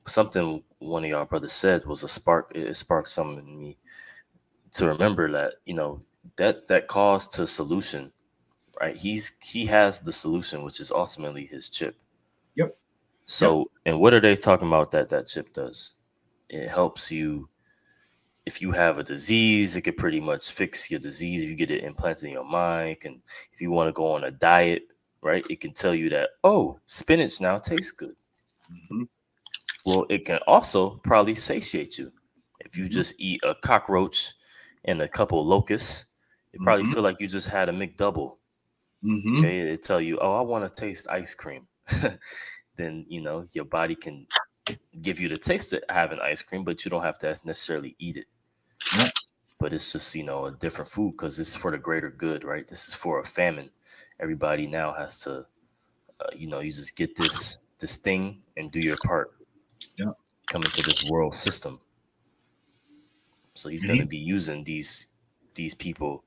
something one of y'all brothers said was a spark. It sparked something in me to remember that that cause to solution, right? He has the solution, which is ultimately his chip. Yep. So, and what are they talking about that chip does? It helps you. If you have a disease, it could pretty much fix your disease. If you get it implanted in your mind, and if you want to go on a diet, right, it can tell you that, oh, spinach now tastes good. Mm-hmm. Well, it can also probably satiate you. If you just eat a cockroach and a couple of locusts, you probably feel like you just had a McDouble. Okay, it tell you, oh, I want to taste ice cream. Then your body can give you the taste of having ice cream, but you don't have to necessarily eat it. Yeah. But it's just a different food because this is for the greater good, right? This is for a famine. Everybody now has to, you just get this thing and do your part. Yeah. Come into this world system. So he's going to be using these people,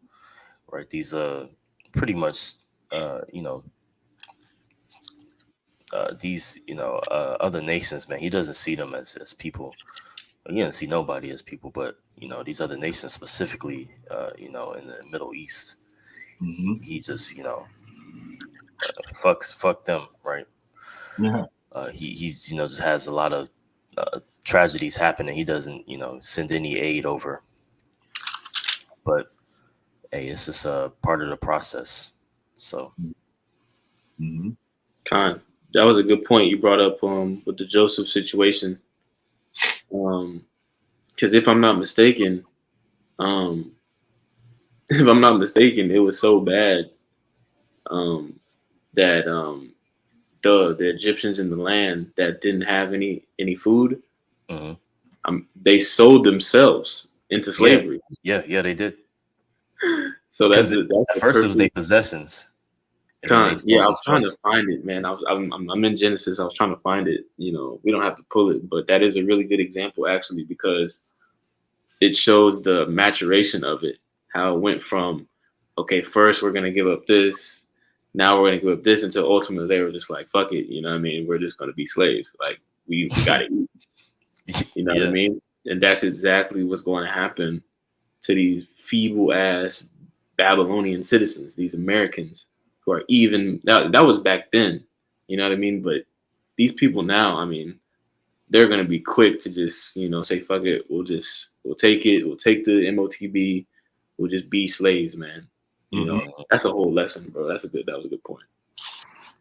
right? These pretty much these other nations, man. He doesn't see them as people. He doesn't see nobody as people, but these other nations specifically, in the Middle East, he just fuck them, right? Yeah. He's just has a lot of tragedies happening. He doesn't send any aid over, but hey, it's just a part of the process. So, Khan, that was a good point you brought up with the Joseph situation. Because if I'm not mistaken, it was so bad that the Egyptians in the land that didn't have any food, they sold themselves into slavery. Yeah, they did. So that's at first it was their possessions. I was trying to find it, man. I'm in Genesis. I was trying to find it. We don't have to pull it, but that is a really good example actually, because it shows the maturation of it. How it went from, okay, first we're gonna give up this, now we're gonna give up this, until ultimately they were just like, fuck it, we're just gonna be slaves. Like we gotta eat. What I mean? And that's exactly what's going to happen to these feeble ass Babylonian citizens, these Americans who are even that was back then, but these people now, they're going to be quick to just, say, fuck it. We'll take it. We'll take the MOTB. We'll just be slaves, man. That's a whole lesson, bro. That was a good point.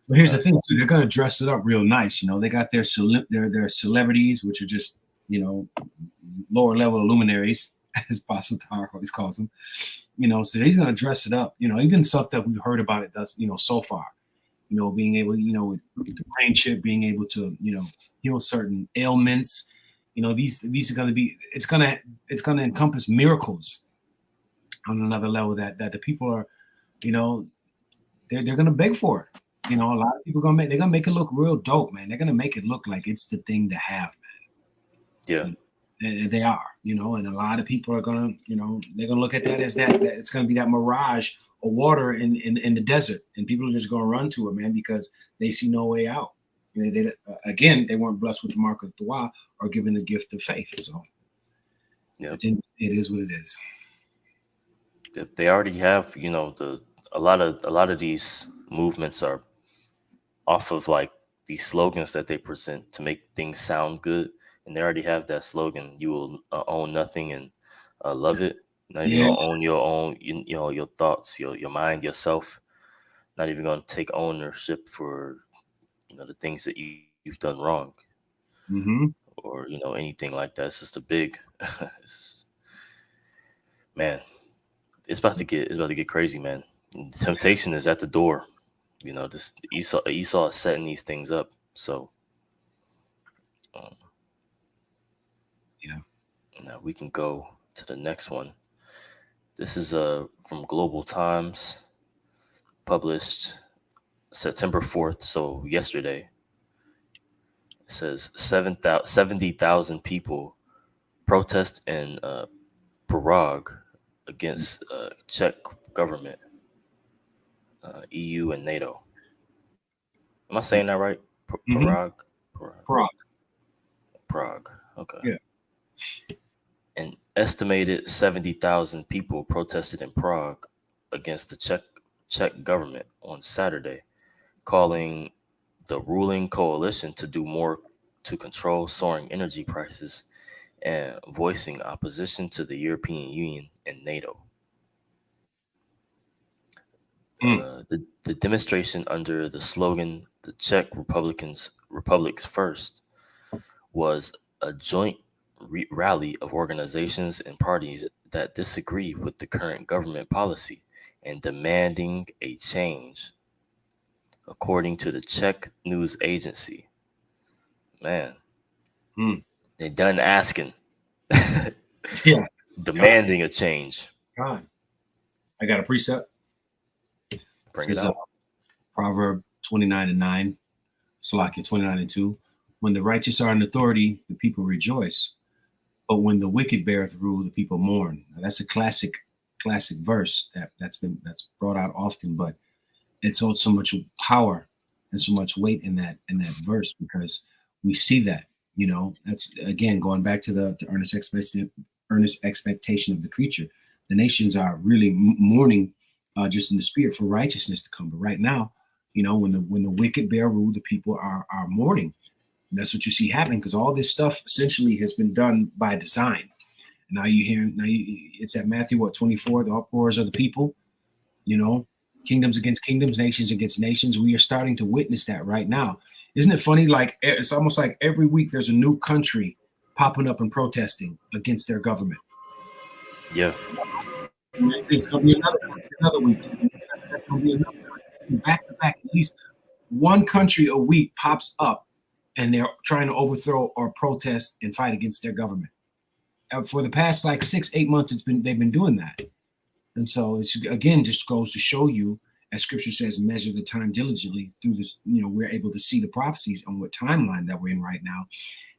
But here's the thing too, they're going to dress it up real nice. They got their celebrities, which are just, lower level luminaries, as Apostle Tar always calls them. So he's going to dress it up, even stuff that we've heard about it does, so far, being able, with the brain chip, being able to, heal certain ailments, these are going to be, it's going to encompass miracles on another level that the people are, they're going to beg for it. A lot of people they're going to make it look real dope, man. They're going to make it look like it's the thing to have, man. Yeah. And they are, you know, and a lot of people are gonna, you know, they're gonna look at that as that it's gonna be that mirage of water in the desert, and people are just gonna run to it, man, because they see no way out. You know, again, they weren't blessed with the mark of Dua or given the gift of faith. So Yep. it is what it is. Yep. They already have, you know, a lot of these movements are off of like these slogans that they present to make things sound good, and they already have that slogan: "You will own nothing and love it." Not even Yeah. gonna own your own, you know, your thoughts, your mind, yourself. Not even gonna take ownership for, you know, the things that you've done wrong, Mm-hmm. or, you know, anything like that. It's just a big, it's, man. It's about to get crazy, man. Temptation is at the door. You know, this Esau is setting these things up. So um, Yeah. now we can go to the next one. This is from Global Times, published September 4th, so yesterday. It says 70,000 people protest in Prague against Czech government, EU, and NATO. Am I saying that right? Mm-hmm. Prague? Prague. Prague. Okay. Yeah. An estimated 70,000 people protested in Prague against the Czech government on Saturday, calling the ruling coalition to do more to control soaring energy prices and voicing opposition to the European Union and NATO. Mm. The demonstration under the slogan "The Czech Republic's First" was a joint rally of organizations and parties that disagree with the current government policy and demanding a change, according to the Czech news agency. Man, Mm. they done asking, Yeah. demanding a change. God. I got a precept. Bring it Says out. Proverb 29:9, Salakia 29:2. When the righteous are in authority, the people rejoice. But when the wicked beareth rule, the people mourn. Now, that's a classic verse that's brought out often, but it's holds so much power and so much weight in that verse, because we see that, you know, that's again going back to the earnest expectation of the creature. The nations are really mourning, just in the spirit, for righteousness to come. But right now, you know, when the wicked bear rule, the people are mourning. And that's what you see happening, because all this stuff essentially has been done by design. And it's at Matthew 24, the uproars of the people, you know, kingdoms against kingdoms, nations against nations. We are starting to witness that right now. Isn't it funny? Like, it's almost like every week there's a new country popping up and protesting against their government. Yeah. It's going to be another week. That's going to be another country. Back to back, at least one country a week pops up, and they're trying to overthrow or protest and fight against their government. For the past like 6-8 months, they've been doing that. And so it's, again, just goes to show you, as scripture says, measure the time diligently. Through this, you know, we're able to see the prophecies on what timeline that we're in right now.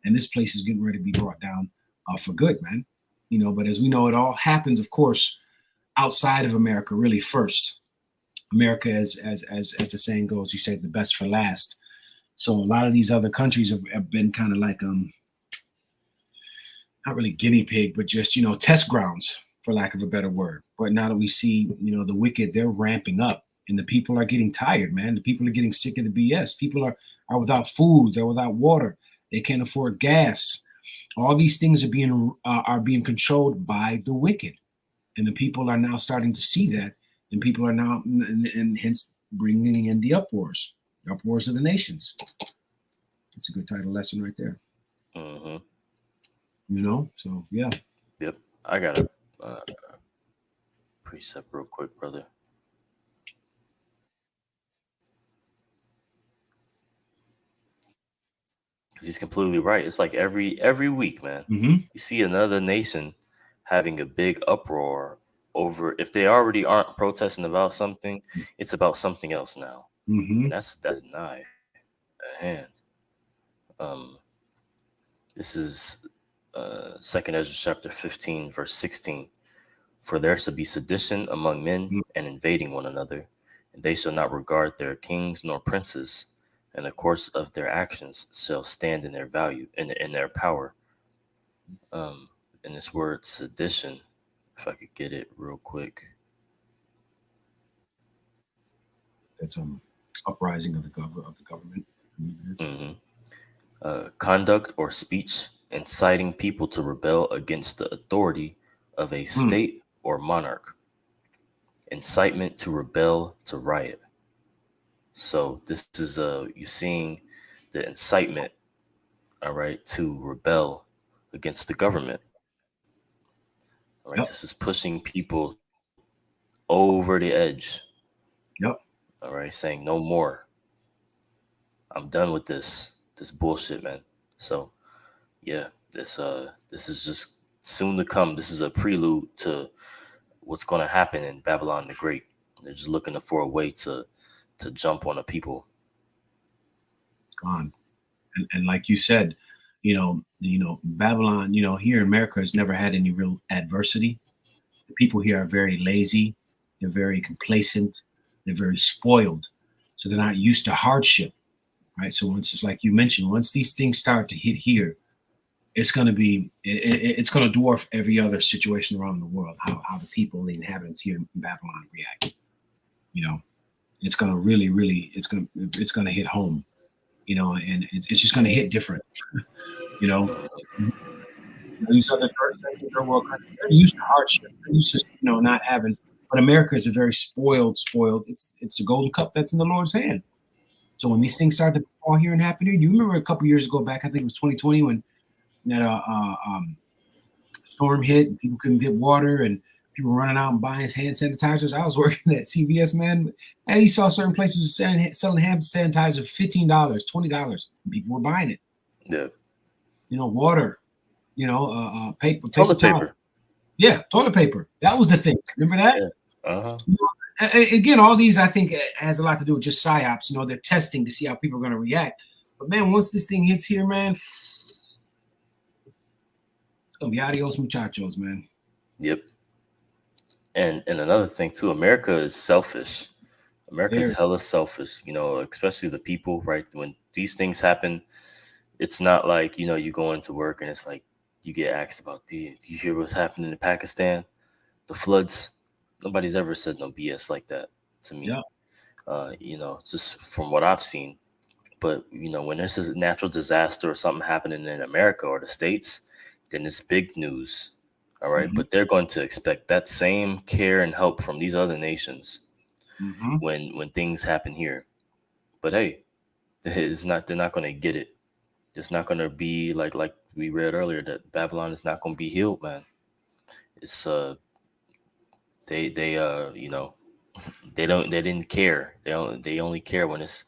And this place is getting ready to be brought down for good, man. You know, but as we know, it all happens, of course, outside of America, really first. America, as the saying goes, you say the best for last. So a lot of these other countries have been kind of like, not really guinea pig, but just, you know, test grounds, for lack of a better word. But now that we see, you know, the wicked, they're ramping up, and the people are getting tired, man. The people are getting sick of the BS. People are without food. They're without water. They can't afford gas. All these things are being controlled by the wicked, and the people are now starting to see that, and people are now, and hence bringing in the uproars of the nations. It's a good title lesson right there. Mm-hmm. You know, so yeah. Yep. I got a precept real quick, brother. Because he's completely right. It's like every week, man. Mm-hmm. You see another nation having a big uproar over, if they already aren't protesting about something, it's about something else now. Mm-hmm. And that's nigh at hand. This is 2nd Ezra chapter 15, verse 16. For there shall be sedition among men and invading one another, and they shall not regard their kings nor princes, and the course of their actions shall stand in their value, in their power. In this word sedition, if I could get it real quick. That's uprising of the government. Conduct or speech inciting people to rebel against the authority of a state or monarch. Incitement to rebel, to riot. So this is you're seeing the incitement, all right, to rebel against the government. All right, this is pushing people over the edge. Yep. All right, saying no more. I'm done with this bullshit, man. So yeah, this is just soon to come. This is a prelude to what's going to happen in Babylon the Great. They're just looking for a way to jump on the people. Gone. And like you said, Babylon, here in America has never had any real adversity. The people here are very lazy. They're very complacent. They're very spoiled. So they're not used to hardship, right? So once, just like you mentioned, once these things start to hit here, it's going to it's going to dwarf every other situation around the world, how the people, the inhabitants here in Babylon react. It's going to really, really, it's going to hit home, and it's just going to hit different, These other third world countries, they're used to hardship. They're used to, not having, but America is a very spoiled. It's the golden cup that's in the Lord's hand. So when these things start to fall here and happen here, you remember a couple years ago back, I think it was 2020, when that storm hit and people couldn't get water and people were running out and buying hand sanitizers. I was working at CVS, man, and you saw certain places selling hand sanitizer $15, $20. People were buying it. Yeah. Water, paper, toilet paper. Yeah, toilet paper. That was the thing. Remember that? Yeah. Uh-huh. Again, all these, I think, has a lot to do with just psyops. They're testing to see how people are going to react. But man, once this thing hits here, man, it's gonna be adios muchachos, man. Yep. And another thing too, America is selfish. America is hella selfish. Especially the people. Right, when these things happen, it's not like you go into work and it's like you get asked about, do you hear what's happening in Pakistan, the floods? Nobody's ever said no BS like that to me. Yeah. Just from what I've seen. But when there's a natural disaster or something happening in America or the States, then it's big news. All right. But they're going to expect that same care and help from these other nations when things happen here. But hey, they're not going to get it. It's not going to be like we read earlier, that Babylon is not going to be healed, man. It's they didn't care. They only care when it's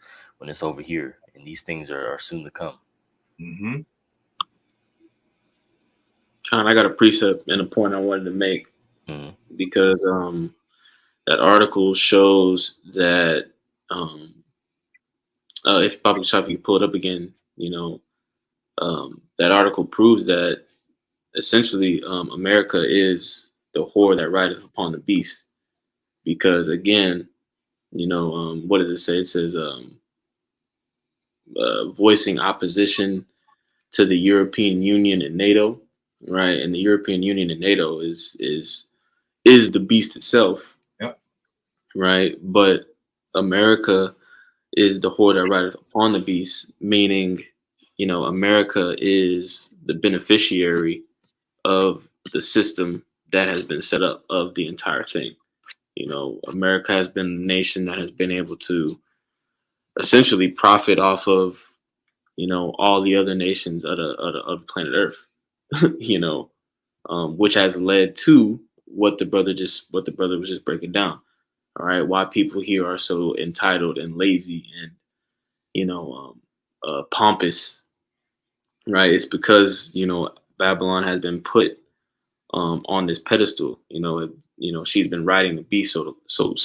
over here, and these things are soon to come. John, I got a precept and a point I wanted to make because that article shows that if Papa Shafi could pull it up again, that article proves that essentially America is the whore that rideth upon the beast. Because again, what does it say? It says voicing opposition to the European Union and NATO, right? And the European Union and NATO is the beast itself, right? But America is the whore that rideth upon the beast, meaning, America is the beneficiary of the system that has been set up of the entire thing. America has been a nation that has been able to essentially profit off of, all the other nations of the planet Earth, which has led to what the brother was just breaking down. All right. Why people here are so entitled and lazy and, pompous, right? It's because, Babylon has been put on this pedestal, she's been riding the beast so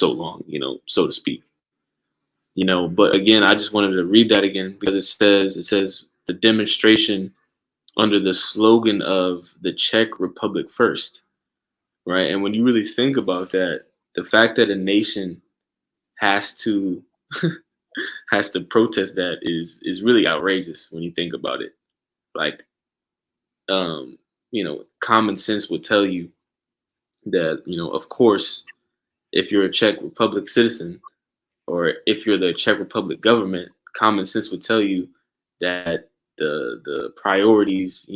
long, so to speak, but again, I just wanted to read that again because it says the demonstration under the slogan of the Czech Republic first, right? And when you really think about that, the fact that a nation has to has to protest that is really outrageous when you think about it. Like, common sense would tell you that, of course, if you're a Czech Republic citizen or if you're the Czech Republic government, common sense would tell you that the priorities,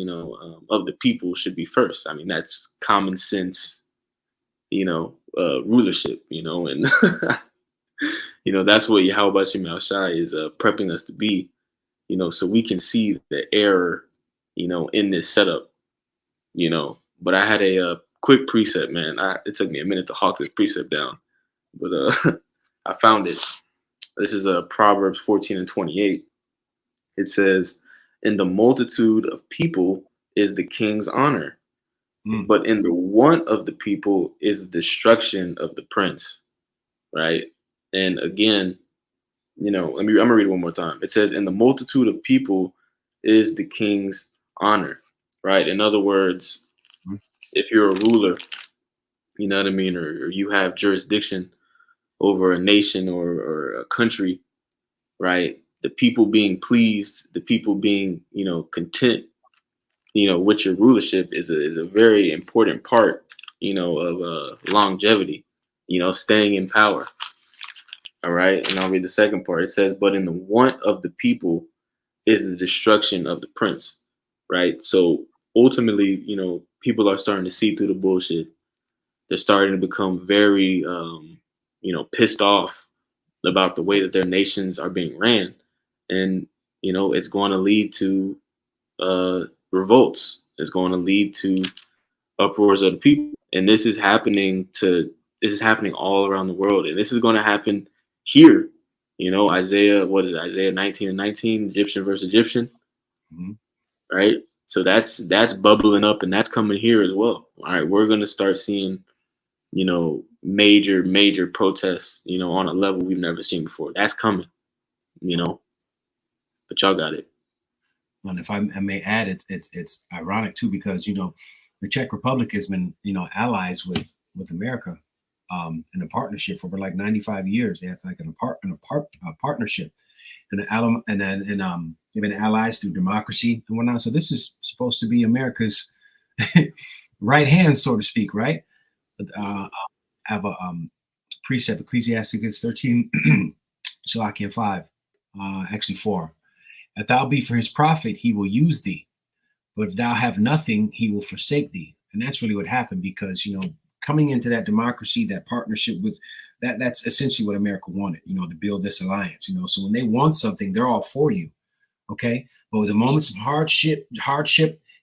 of the people should be first. I mean, that's common sense, rulership, and that's what Yahweh Shem Shai is prepping us to be, so we can see the error, in this setup, But I had a quick precept, man. It took me a minute to hawk this precept down, but I found it. This is Proverbs 14:28. It says, "In the multitude of people is the king's honor, but in the want of the people is the destruction of the prince." Right? And again, I'm gonna read it one more time. It says, "In the multitude of people is the king's honor." Right? In other words, if you're a ruler, you know what I mean, or you have jurisdiction over a nation or a country, right? The people being pleased, the people being, content, with your rulership is a very important part, of longevity, staying in power. All right. And I'll read the second part. It says, "But in the want of the people is the destruction of the prince." Right. So ultimately, people are starting to see through the bullshit. They're starting to become very, pissed off about the way that their nations are being ran. And, it's going to lead to revolts. It's going to lead to uproars of the people. And this is happening all around the world. And this is going to happen here. Isaiah 19:19, Egyptian versus Egyptian. Mm-hmm. Right. So that's bubbling up and that's coming here as well. All right. We're going to start seeing, major protests, on a level we've never seen before. That's coming, but y'all got it. And if I may add, it's ironic too, because the Czech Republic has been allies with America in a partnership for over like 95 years. They have like a partnership, and they've been allies through democracy and whatnot. So this is supposed to be America's right hand, so to speak, right? I have a precept, Ecclesiasticus 13, Shalachian 5, actually 4. "If thou be for his profit, he will use thee. But if thou have nothing, he will forsake thee." And that's really what happened, because, coming into that democracy, that partnership with that's essentially what America wanted, to build this alliance, So when they want something, they're all for you. Okay. But with the moment some hardship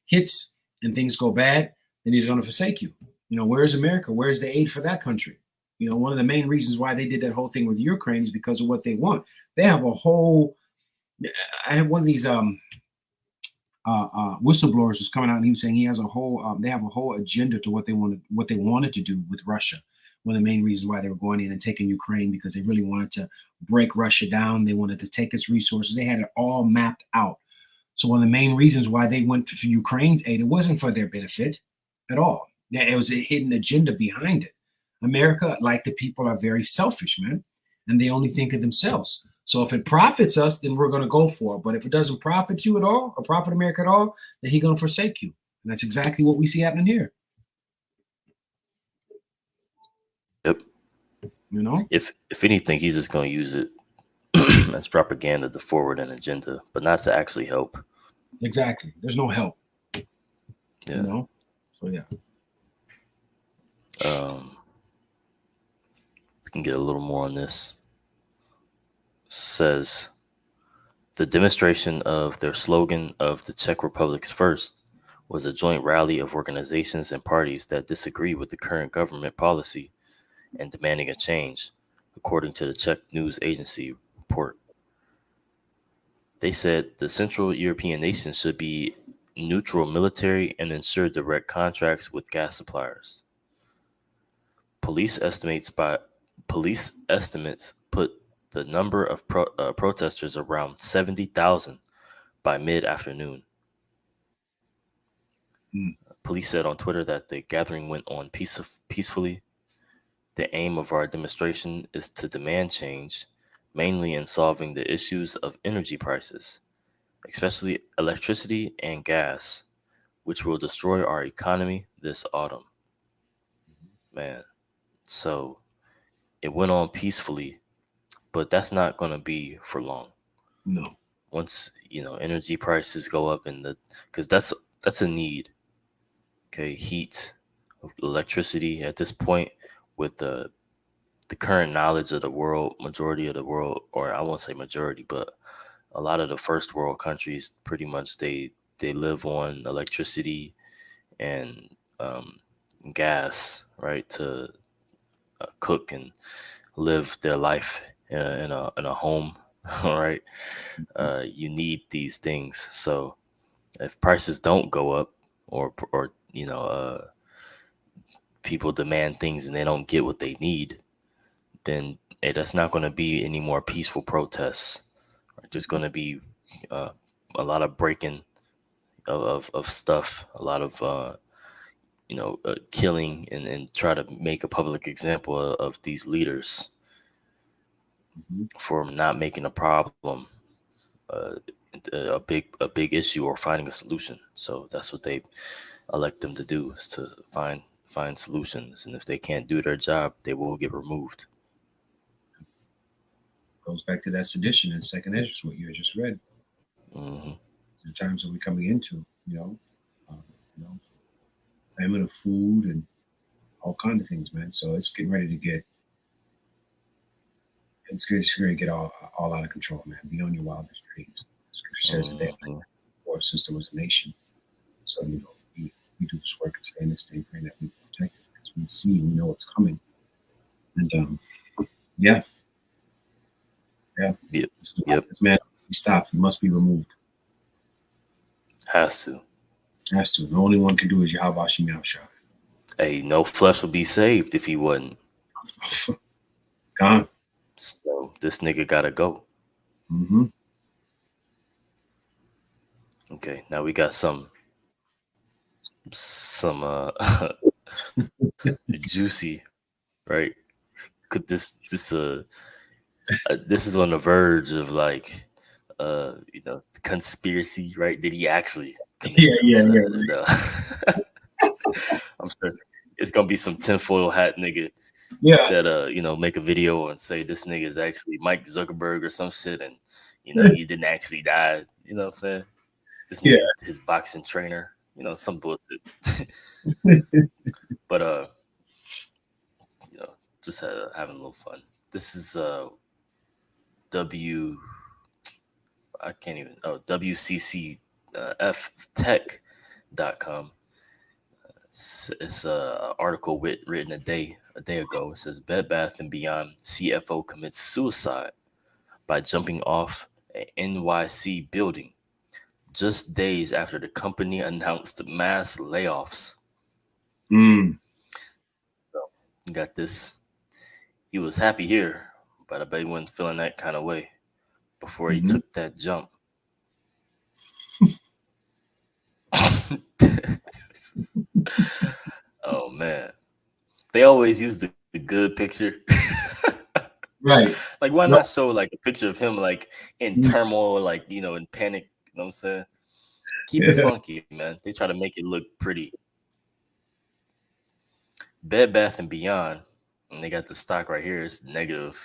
hits and things go bad, then he's going to forsake you. Where's America? Where's the aid for that country? One of the main reasons why they did that whole thing with Ukraine is because of what they want. They have I had one of these whistleblowers was coming out, and he was saying he has they have a whole agenda to what they wanted to do with Russia. One of the main reasons why they were going in and taking Ukraine, because they really wanted to break Russia down. They wanted to take its resources. They had it all mapped out. So one of the main reasons why they went for Ukraine's aid, it wasn't for their benefit at all. It was a hidden agenda behind it. America, like the people, are very selfish, man, and they only think of themselves. So if it profits us, then we're going to go for it. But if it doesn't profit you at all, or profit America at all, then he's going to forsake you. And that's exactly what we see happening here. Yep. If anything, he's just going to use it as propaganda to forward an agenda, but not to actually help. Exactly. There's no help. Yeah. So yeah. We can get a little more on this. It says, "The demonstration of their slogan of the Czech Republic's first was a joint rally of organizations and parties that disagree with the current government policy and demanding a change," according to the Czech news agency report. They said the Central European nations should be neutral military and ensure direct contracts with gas suppliers. Police estimates put the number of protesters around 70,000 by mid-afternoon. Mm. Police said on Twitter that the gathering went on peacefully. The aim of our demonstration is to demand change, mainly in solving the issues of energy prices, especially electricity and gas, which will destroy our economy this autumn. Man, so it went on peacefully, but that's not going to be for long. No. Once energy prices go up, because that's a need. Okay, heat, electricity at this point, with the current knowledge of the world, majority of the world, or I won't say majority, but a lot of the first world countries, pretty much they live on electricity and gas, right, to cook and live their life in a home. All right, you need these things. So if prices don't go up, or people demand things and they don't get what they need, then that's not going to be any more peaceful protests. Right? There's going to be uh, a lot of breaking of stuff, a lot of killing, and try to make a public example of these leaders Mhm. for not making a problem uh, a big issue or finding a solution. So that's what they elect them to do, is to find solutions. And if they can't do their job, they will get removed. Goes back to that sedition in Second Esdras, what you had just read. Hmm. The times that we're coming into, um, you know, famine of food and all kinds of things, man. So it's getting ready to get. It's going to get all out of control, man. Beyond your wildest dreams. Scripture says that they Mhm. or since there was a nation. So we do this work and stay in this thing, praying that we protect it because we see and we know what's coming. And yeah. Yep. Yep. This man he stopped. He must be removed. Has to. Has to. The only one can do is Yahweh Shem Yahushua. Hey, no flesh will be saved if he wasn't. Gone. So this nigga gotta go. Mm-hmm. Okay, now we got some juicy, right? Could this is on the verge of like conspiracy, right? Did he actually commit suicide? No. I'm sure it's gonna be some tinfoil hat nigga Yeah. that make a video and say this nigga is actually Mike Zuckerberg or some shit, and he didn't actually die. You know what I'm saying? This nigga, his boxing trainer, some bullshit. But just having a little fun. This is WCCF-tech.com. It's a article written a day ago. It says Bed Bath & Beyond CFO commits suicide by jumping off a NYC building just days after the company announced mass layoffs. Mm. So you got this. He was happy here, but I bet he wasn't feeling that kind of way before he took that jump. Oh man, they always use the good picture. Right. Like, why not show like a picture of him like in turmoil, like in panic? You know what I'm saying? Keep it funky, man. They try to make it look pretty. Bed Bath & Beyond, and they got the stock right here. It's negative.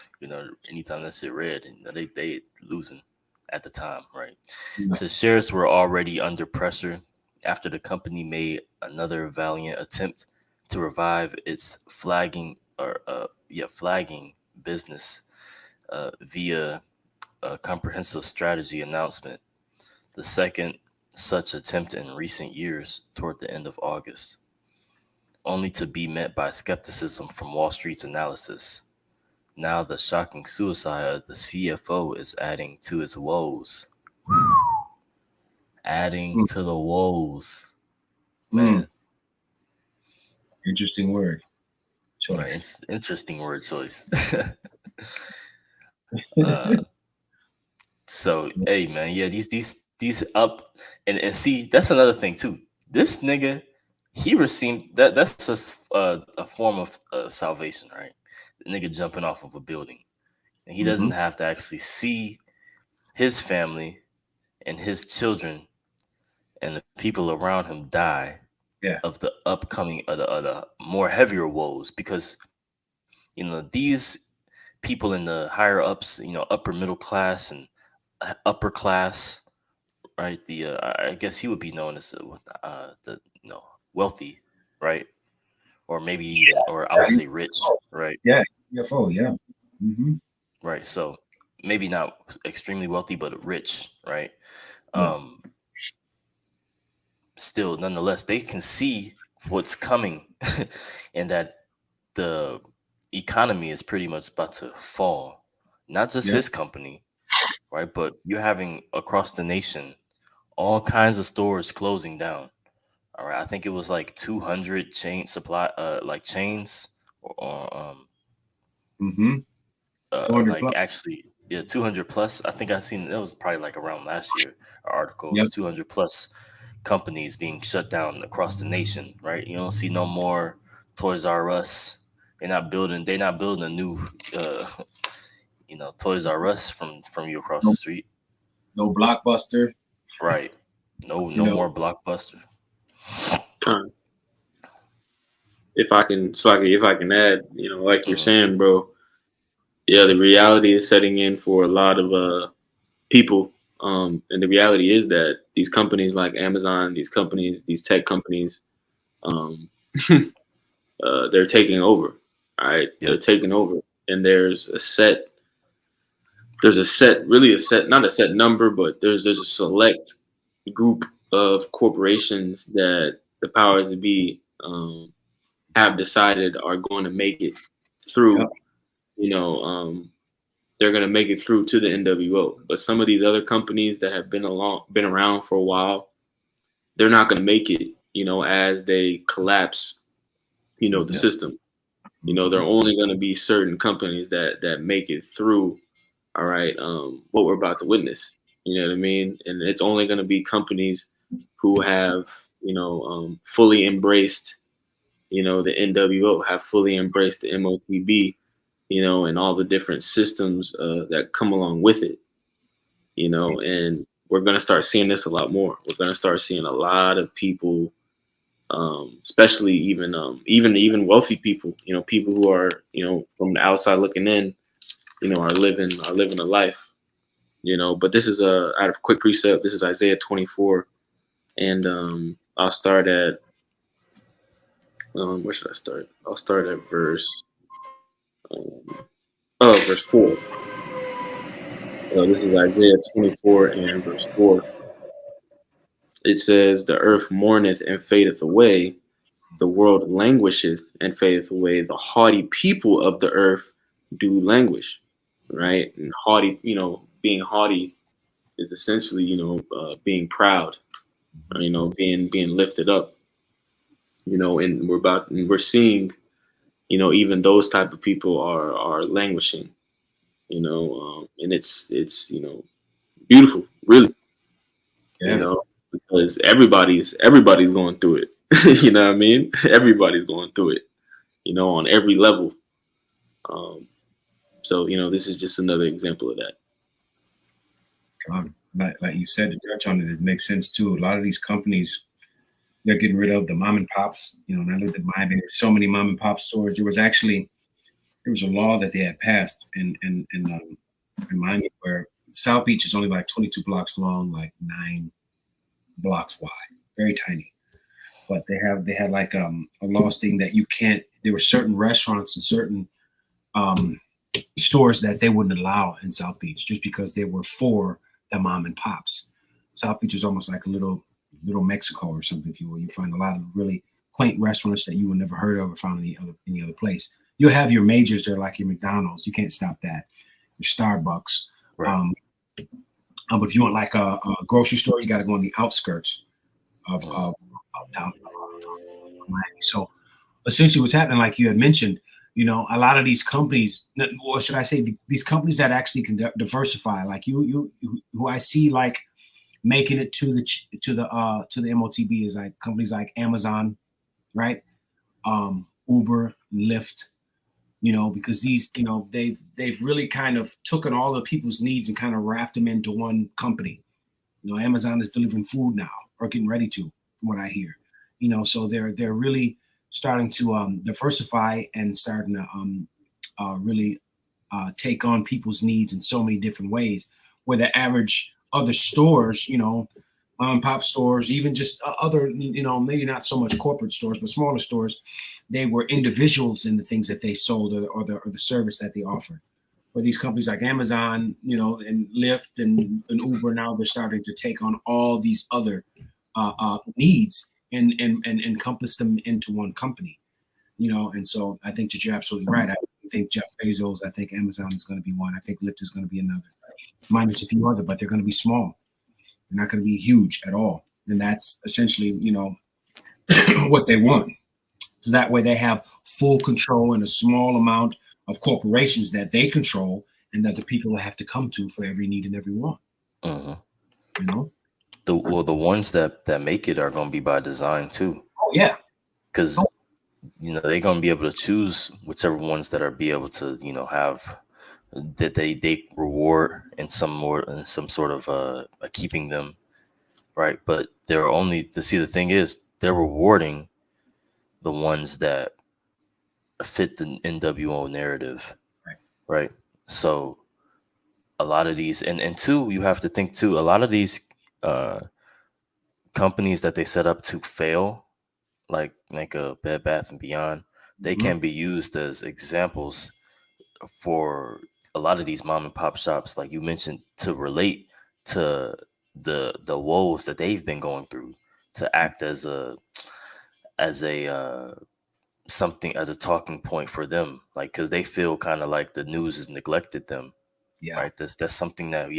Anytime that shit red, they losing at the time, right? So shares were already under pressure after the company made another valiant attempt to revive its flagging business via a comprehensive strategy announcement. The second such attempt in recent years toward the end of August, only to be met by skepticism from Wall Street's analysis. Now the shocking suicide of the CFO is adding to its woes. Adding to the woes. Man. Interesting word choice. Right, it's interesting word choice. So, hey, man, yeah, these up and see, that's another thing too. This nigga, he received that. That's a form of salvation, right? The nigga jumping off of a building, and he doesn't have to actually see his family and his children and the people around him die of the upcoming the more heavier woes, because these people in the higher ups, upper middle class and upper class, right? The I guess he would be known as the wealthy, right? Or maybe even, or I would say rich, right? Yeah, CFO, yeah. Right. So maybe not extremely wealthy, but rich, right? Yeah. Still, nonetheless, they can see what's coming and that the economy is pretty much about to fall. Not just his company, right? But you're having across the nation all kinds of stores closing down. All right. I think it was like 200 chains, or 400 like plus. actually, yeah, 200 plus. I think I seen it was probably like around last year. Article was 200 plus companies being shut down across the nation. Right, you don't see no more Toys R Us. They're not building a new, Toys R Us from you across the street. No Blockbuster. Right. No more Blockbuster. If I can add, like you're saying, bro. Yeah, the reality is setting in for a lot of people, and the reality is that these companies like Amazon, these tech companies, they're taking over. All right, they're taking over, and there's a set, not a set number, but there's a select group of corporations that the powers that be have decided are going to make it through. They're going to make it through to the NWO. But some of these other companies that have been around for a while, they're not going to make it, as they collapse, the system. There are only going to be certain companies that make it through. All right. What we're about to witness, you know what I mean? And it's only going to be companies who have, fully embraced, the NWO, have fully embraced the MOTB, and all the different systems that come along with it, and we're going to start seeing this a lot more. We're going to start seeing a lot of people, especially even wealthy people, people who are, from the outside looking in, are living a life, but this is out of quick precept. This is Isaiah 24. And I'll start at, where should I start? I'll start at verse 4. This is Isaiah 24 and verse 4. It says, "The earth mourneth and fadeth away. The world languisheth and fadeth away. The haughty people of the earth do languish." Right? And haughty, being haughty is essentially, being proud, being lifted up, and we're seeing, even those type of people are languishing, and it's beautiful, really, because everybody's going through it. You know what I mean? Everybody's going through it, on every level. So, this is just another example of that. Like you said, to touch on it, it makes sense too. A lot of these companies, they're getting rid of the mom and pops. When I lived in Miami, there were so many mom and pop stores. There was a law that they had passed in Miami where South Beach is only like 22 blocks long, like 9 blocks wide, very tiny. But they had like a law stating that you can't. There were certain restaurants and certain stores that they wouldn't allow in South Beach just because they were for the mom and pops. South Beach is almost like a little Mexico or something, if you will. You find a lot of really quaint restaurants that you would never heard of or found any other place. You'll have your majors there, like your McDonald's. You can't stop that. Your Starbucks. Right. But if you want like a grocery store, you got to go on the outskirts of down Miami. So essentially, what's happening, like you had mentioned, a lot of these companies, or should I say, these companies that actually can diversify, like who I see like making it to the MOTB is like companies like Amazon, right? Uber, Lyft, because these, they've really kind of taken all the people's needs and kind of wrapped them into one company. Amazon is delivering food now, or getting ready to, from what I hear. So they're really starting to diversify and starting to really take on people's needs in so many different ways. Where the average other stores, mom and pop stores, even just other, maybe not so much corporate stores, but smaller stores, they were individuals in the things that they sold or the service that they offered. But these companies like Amazon, and Lyft and Uber, now they're starting to take on all these other needs and encompass them into one company, and so I think that you're absolutely right. I think Jeff Bezos, I think Amazon is going to be one. I think Lyft is going to be another, minus a few other, but they're going to be small. They're not going to be huge at all. And that's essentially, what they want. So that way they have full control and a small amount of corporations that they control and that the people have to come to for every need and every want. Mm-hmm. The ones that make it are going to be by design too. Oh yeah. Because they're going to be able to choose whichever ones that are be able to have that they reward in some sort of keeping them, right? But they're only the thing is they're rewarding the ones that fit the NWO narrative, right? So a lot of these and two, you have to think too, a lot of these companies that they set up to fail, like a Bed Bath and Beyond, they can be used as examples for a lot of these mom and pop shops, like you mentioned, to relate to the woes that they've been going through, to act as a something, as a talking point for them, like because they feel kind of like the news has neglected them. Yeah. Right. That's something that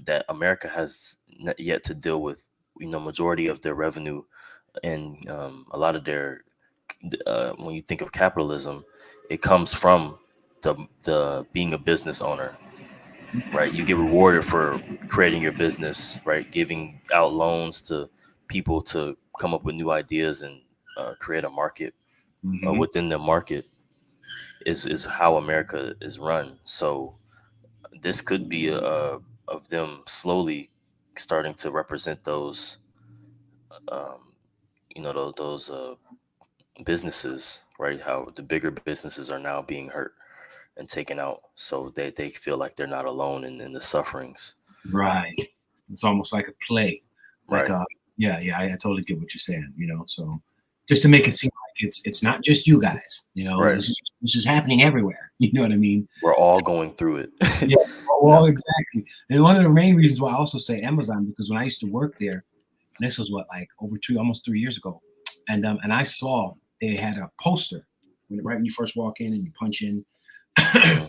that America has yet to deal with. Majority of their revenue and a lot of their when you think of capitalism, it comes from the being a business owner, right? You get rewarded for creating your business, right? Giving out loans to people to come up with new ideas and create a market. Within the market is how America is run. So this could be of them slowly starting to represent those, those businesses, right? How the bigger businesses are now being hurt and taken out, so they feel like they're not alone in the sufferings. Right. It's almost like a play. Like right. I totally get what you're saying. So just to make it seem like it's not just you guys. Right. This is happening everywhere. You know what I mean? We're all going through it. Yeah. Well, exactly. And one of the main reasons why I also say Amazon, because when I used to work there, and this was almost 3 years ago, and I saw they had a poster when you first walk in and you punch in, had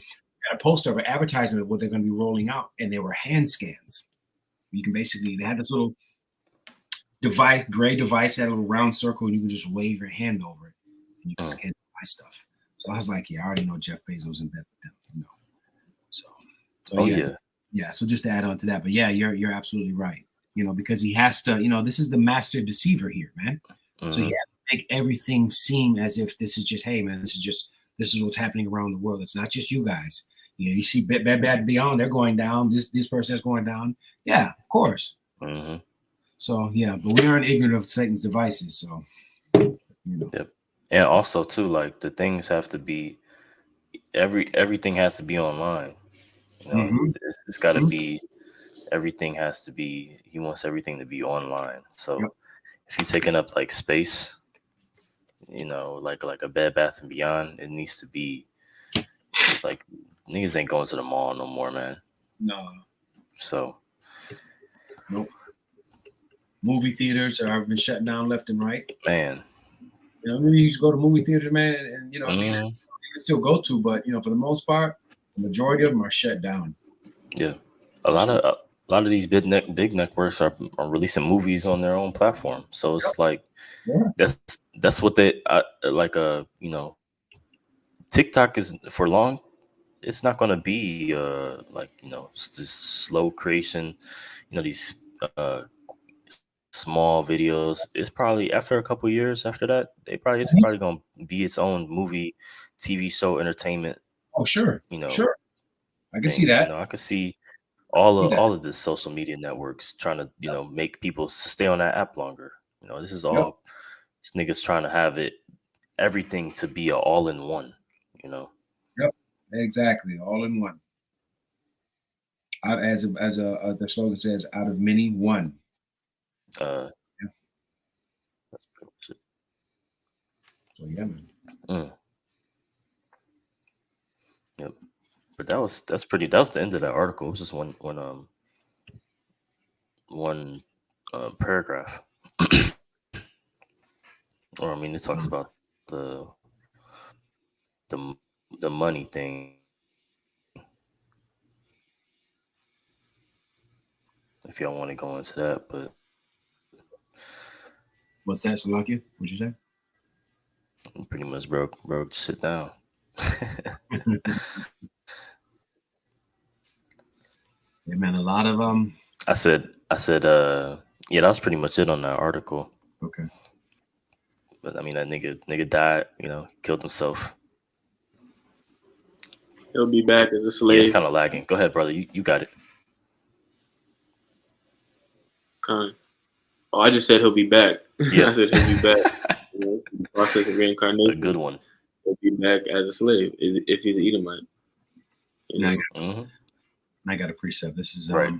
a poster of an advertisement of what they're going to be rolling out, and they were hand scans. You can they had this little gray device, that little round circle, and you can just wave your hand over it, and you can scan buy stuff. So I was like, yeah, I already know Jeff Bezos in bed with them, So yeah. So just to add on to that, but yeah, you're absolutely right. Because he has to. This is the master deceiver here, man. So he has to make everything seem as if this is just, hey, man, this is what's happening around the world. It's not just you guys. You see Bed Bath & Beyond, they're going down. This person is going down. Yeah, of course. So yeah, but we aren't ignorant of Satan's devices. So Yep. And also too, like the things have to be everything has to be online. It's got to be. Everything has to be. He wants everything to be online. So if you're taking up like space, like a Bed Bath and Beyond, it needs to be like niggas ain't going to the mall no more, man. No. So. Nope. Movie theaters have been shut down left and right. Man. Maybe you used to go to movie theaters, man, and I mean, you can still go to, but for the most part, the majority of them are shut down. Yeah, a lot of these big networks are releasing movies on their own platform. So it's like that's what they like. TikTok is for long. It's not going to be this slow creation. These uh, small videos. It's probably after a couple years after that, it's probably gonna be its own movie, TV show, entertainment. Oh, sure. You know, Sure. I can see thing. that. I could see See that. all of the social media networks trying to make people stay on that app longer. This is Yep. all this niggas trying to have it everything to be a all in one. Yep. Exactly. All in one. Out as the slogan says, out of many, one. That's pretty much it. So yeah, man. Yep. But that was the end of that article. It was just one paragraph. Or it talks about the money thing. If y'all want to go into that, but What's that, Salakia? What'd you say? pretty much, bro, just sit down. Yeah, man. A lot of I said, yeah, that was pretty much it on that article. Okay. But that nigga died, killed himself. He'll be back as a Yeah, slave. it's kind of lagging. Go ahead, brother. You got it. Kind. Oh, I just said he'll be back. Yeah. I said he'll be back. The process of reincarnation. A good one. He'll be back as a slave if he's an Edomite. Now Mm-hmm. I got a precept. This is Right.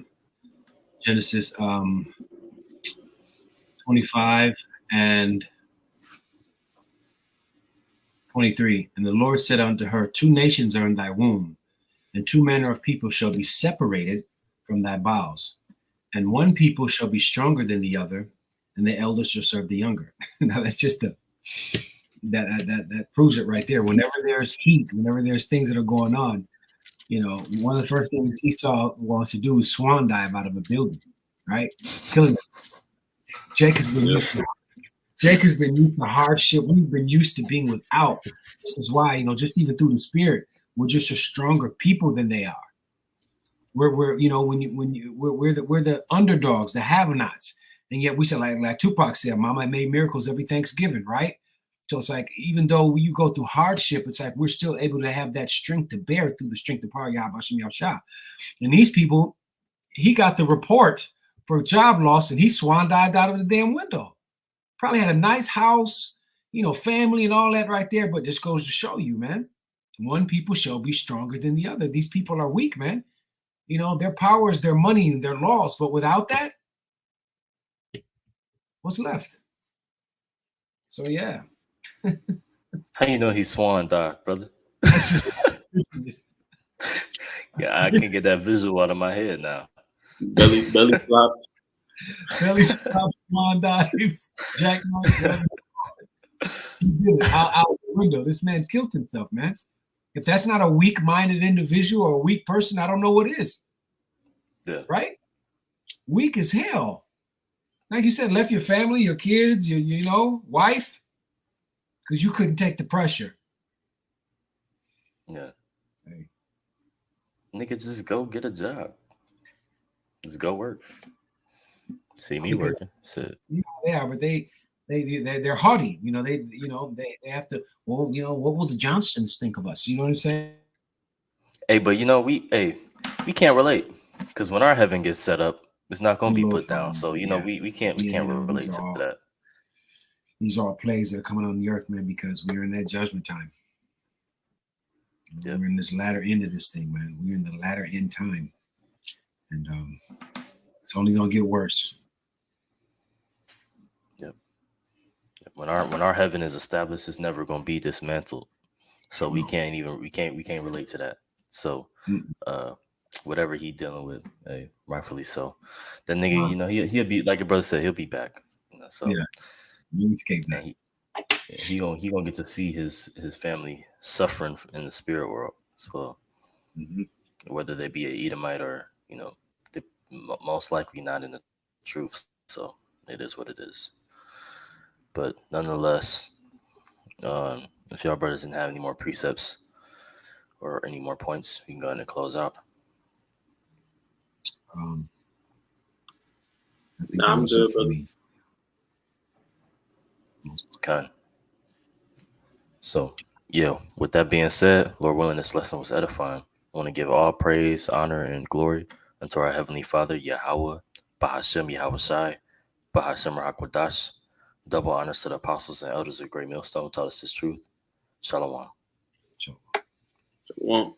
Genesis 25 and 23. And the Lord said unto her, 2 nations are in thy womb, and 2 manner of people shall be separated from thy bowels. And one people shall be stronger than the other, and the elder shall serve the younger. Now that's just that proves it right there. Whenever there's heat, whenever there's things that are going on, one of the first things Esau wants to do is swan dive out of a building, right? Killing us. Jake has been used to hardship. We've been used to being without. This is why, just even through the spirit, we're just a stronger people than they are. We're the underdogs, the have-nots, and yet we said like Tupac said, "Mama made miracles every Thanksgiving," right? So it's like even though you go through hardship, it's like we're still able to have that strength to bear through the strength of power Yahweh Hashem Yahshua. And these people, he got the report for job loss, and he swan dived out of the damn window. Probably had a nice house, family and all that right there. But this goes to show you, man, one people shall be stronger than the other. These people are weak, man. Their power is their money and their laws. But without that, what's left? So, yeah. How you know he swan dive, brother? Yeah, I can get that visual out of my head now. Belly flop. Belly flop, swan dive, Jack Knight. He did it out the window. This man killed himself, man. If that's not a weak-minded individual or a weak person, I don't know what is. Yeah. Right? Weak as hell. Like you said, left your family, your kids, your wife, because you couldn't take the pressure. Yeah. Hey. Nigga, just go get a job. Just go work. See me working. Shit. They are, but they're haughty. They have to. Well, what will the Johnsons think of us? You know what I'm saying? Hey, but we can't relate because when our heaven gets set up, it's not going to be put down. So we can't relate to that. These are all plagues that are coming on the earth, man, because we're in that judgment time. Yep. We're in this latter end of this thing, man. We're in the latter end time, and it's only gonna get worse. Yep. When our heaven is established, it's never gonna be dismantled. So we can't relate to that. So whatever he dealing with, rightfully so. That nigga, he'll be like your brother said, he'll be back. So yeah, you escape that. He gonna get to see his family suffering in the spirit world as well. Mm-hmm. Whether they be an Edomite or they most likely not in the truth. So it is what it is. But nonetheless, if y'all brothers didn't have any more precepts or any more points, we can go ahead and close out. Nah, I'm good, brother. It's kind. So, yeah, with that being said, Lord willing, this lesson was edifying. I want to give all praise, honor, and glory unto our Heavenly Father, Yahweh, Bahashem Yahweh Shai, Bahashem Rahakwadash. Double honors to the apostles and elders of Great Millstone who taught us this truth. Shalom. Shalom.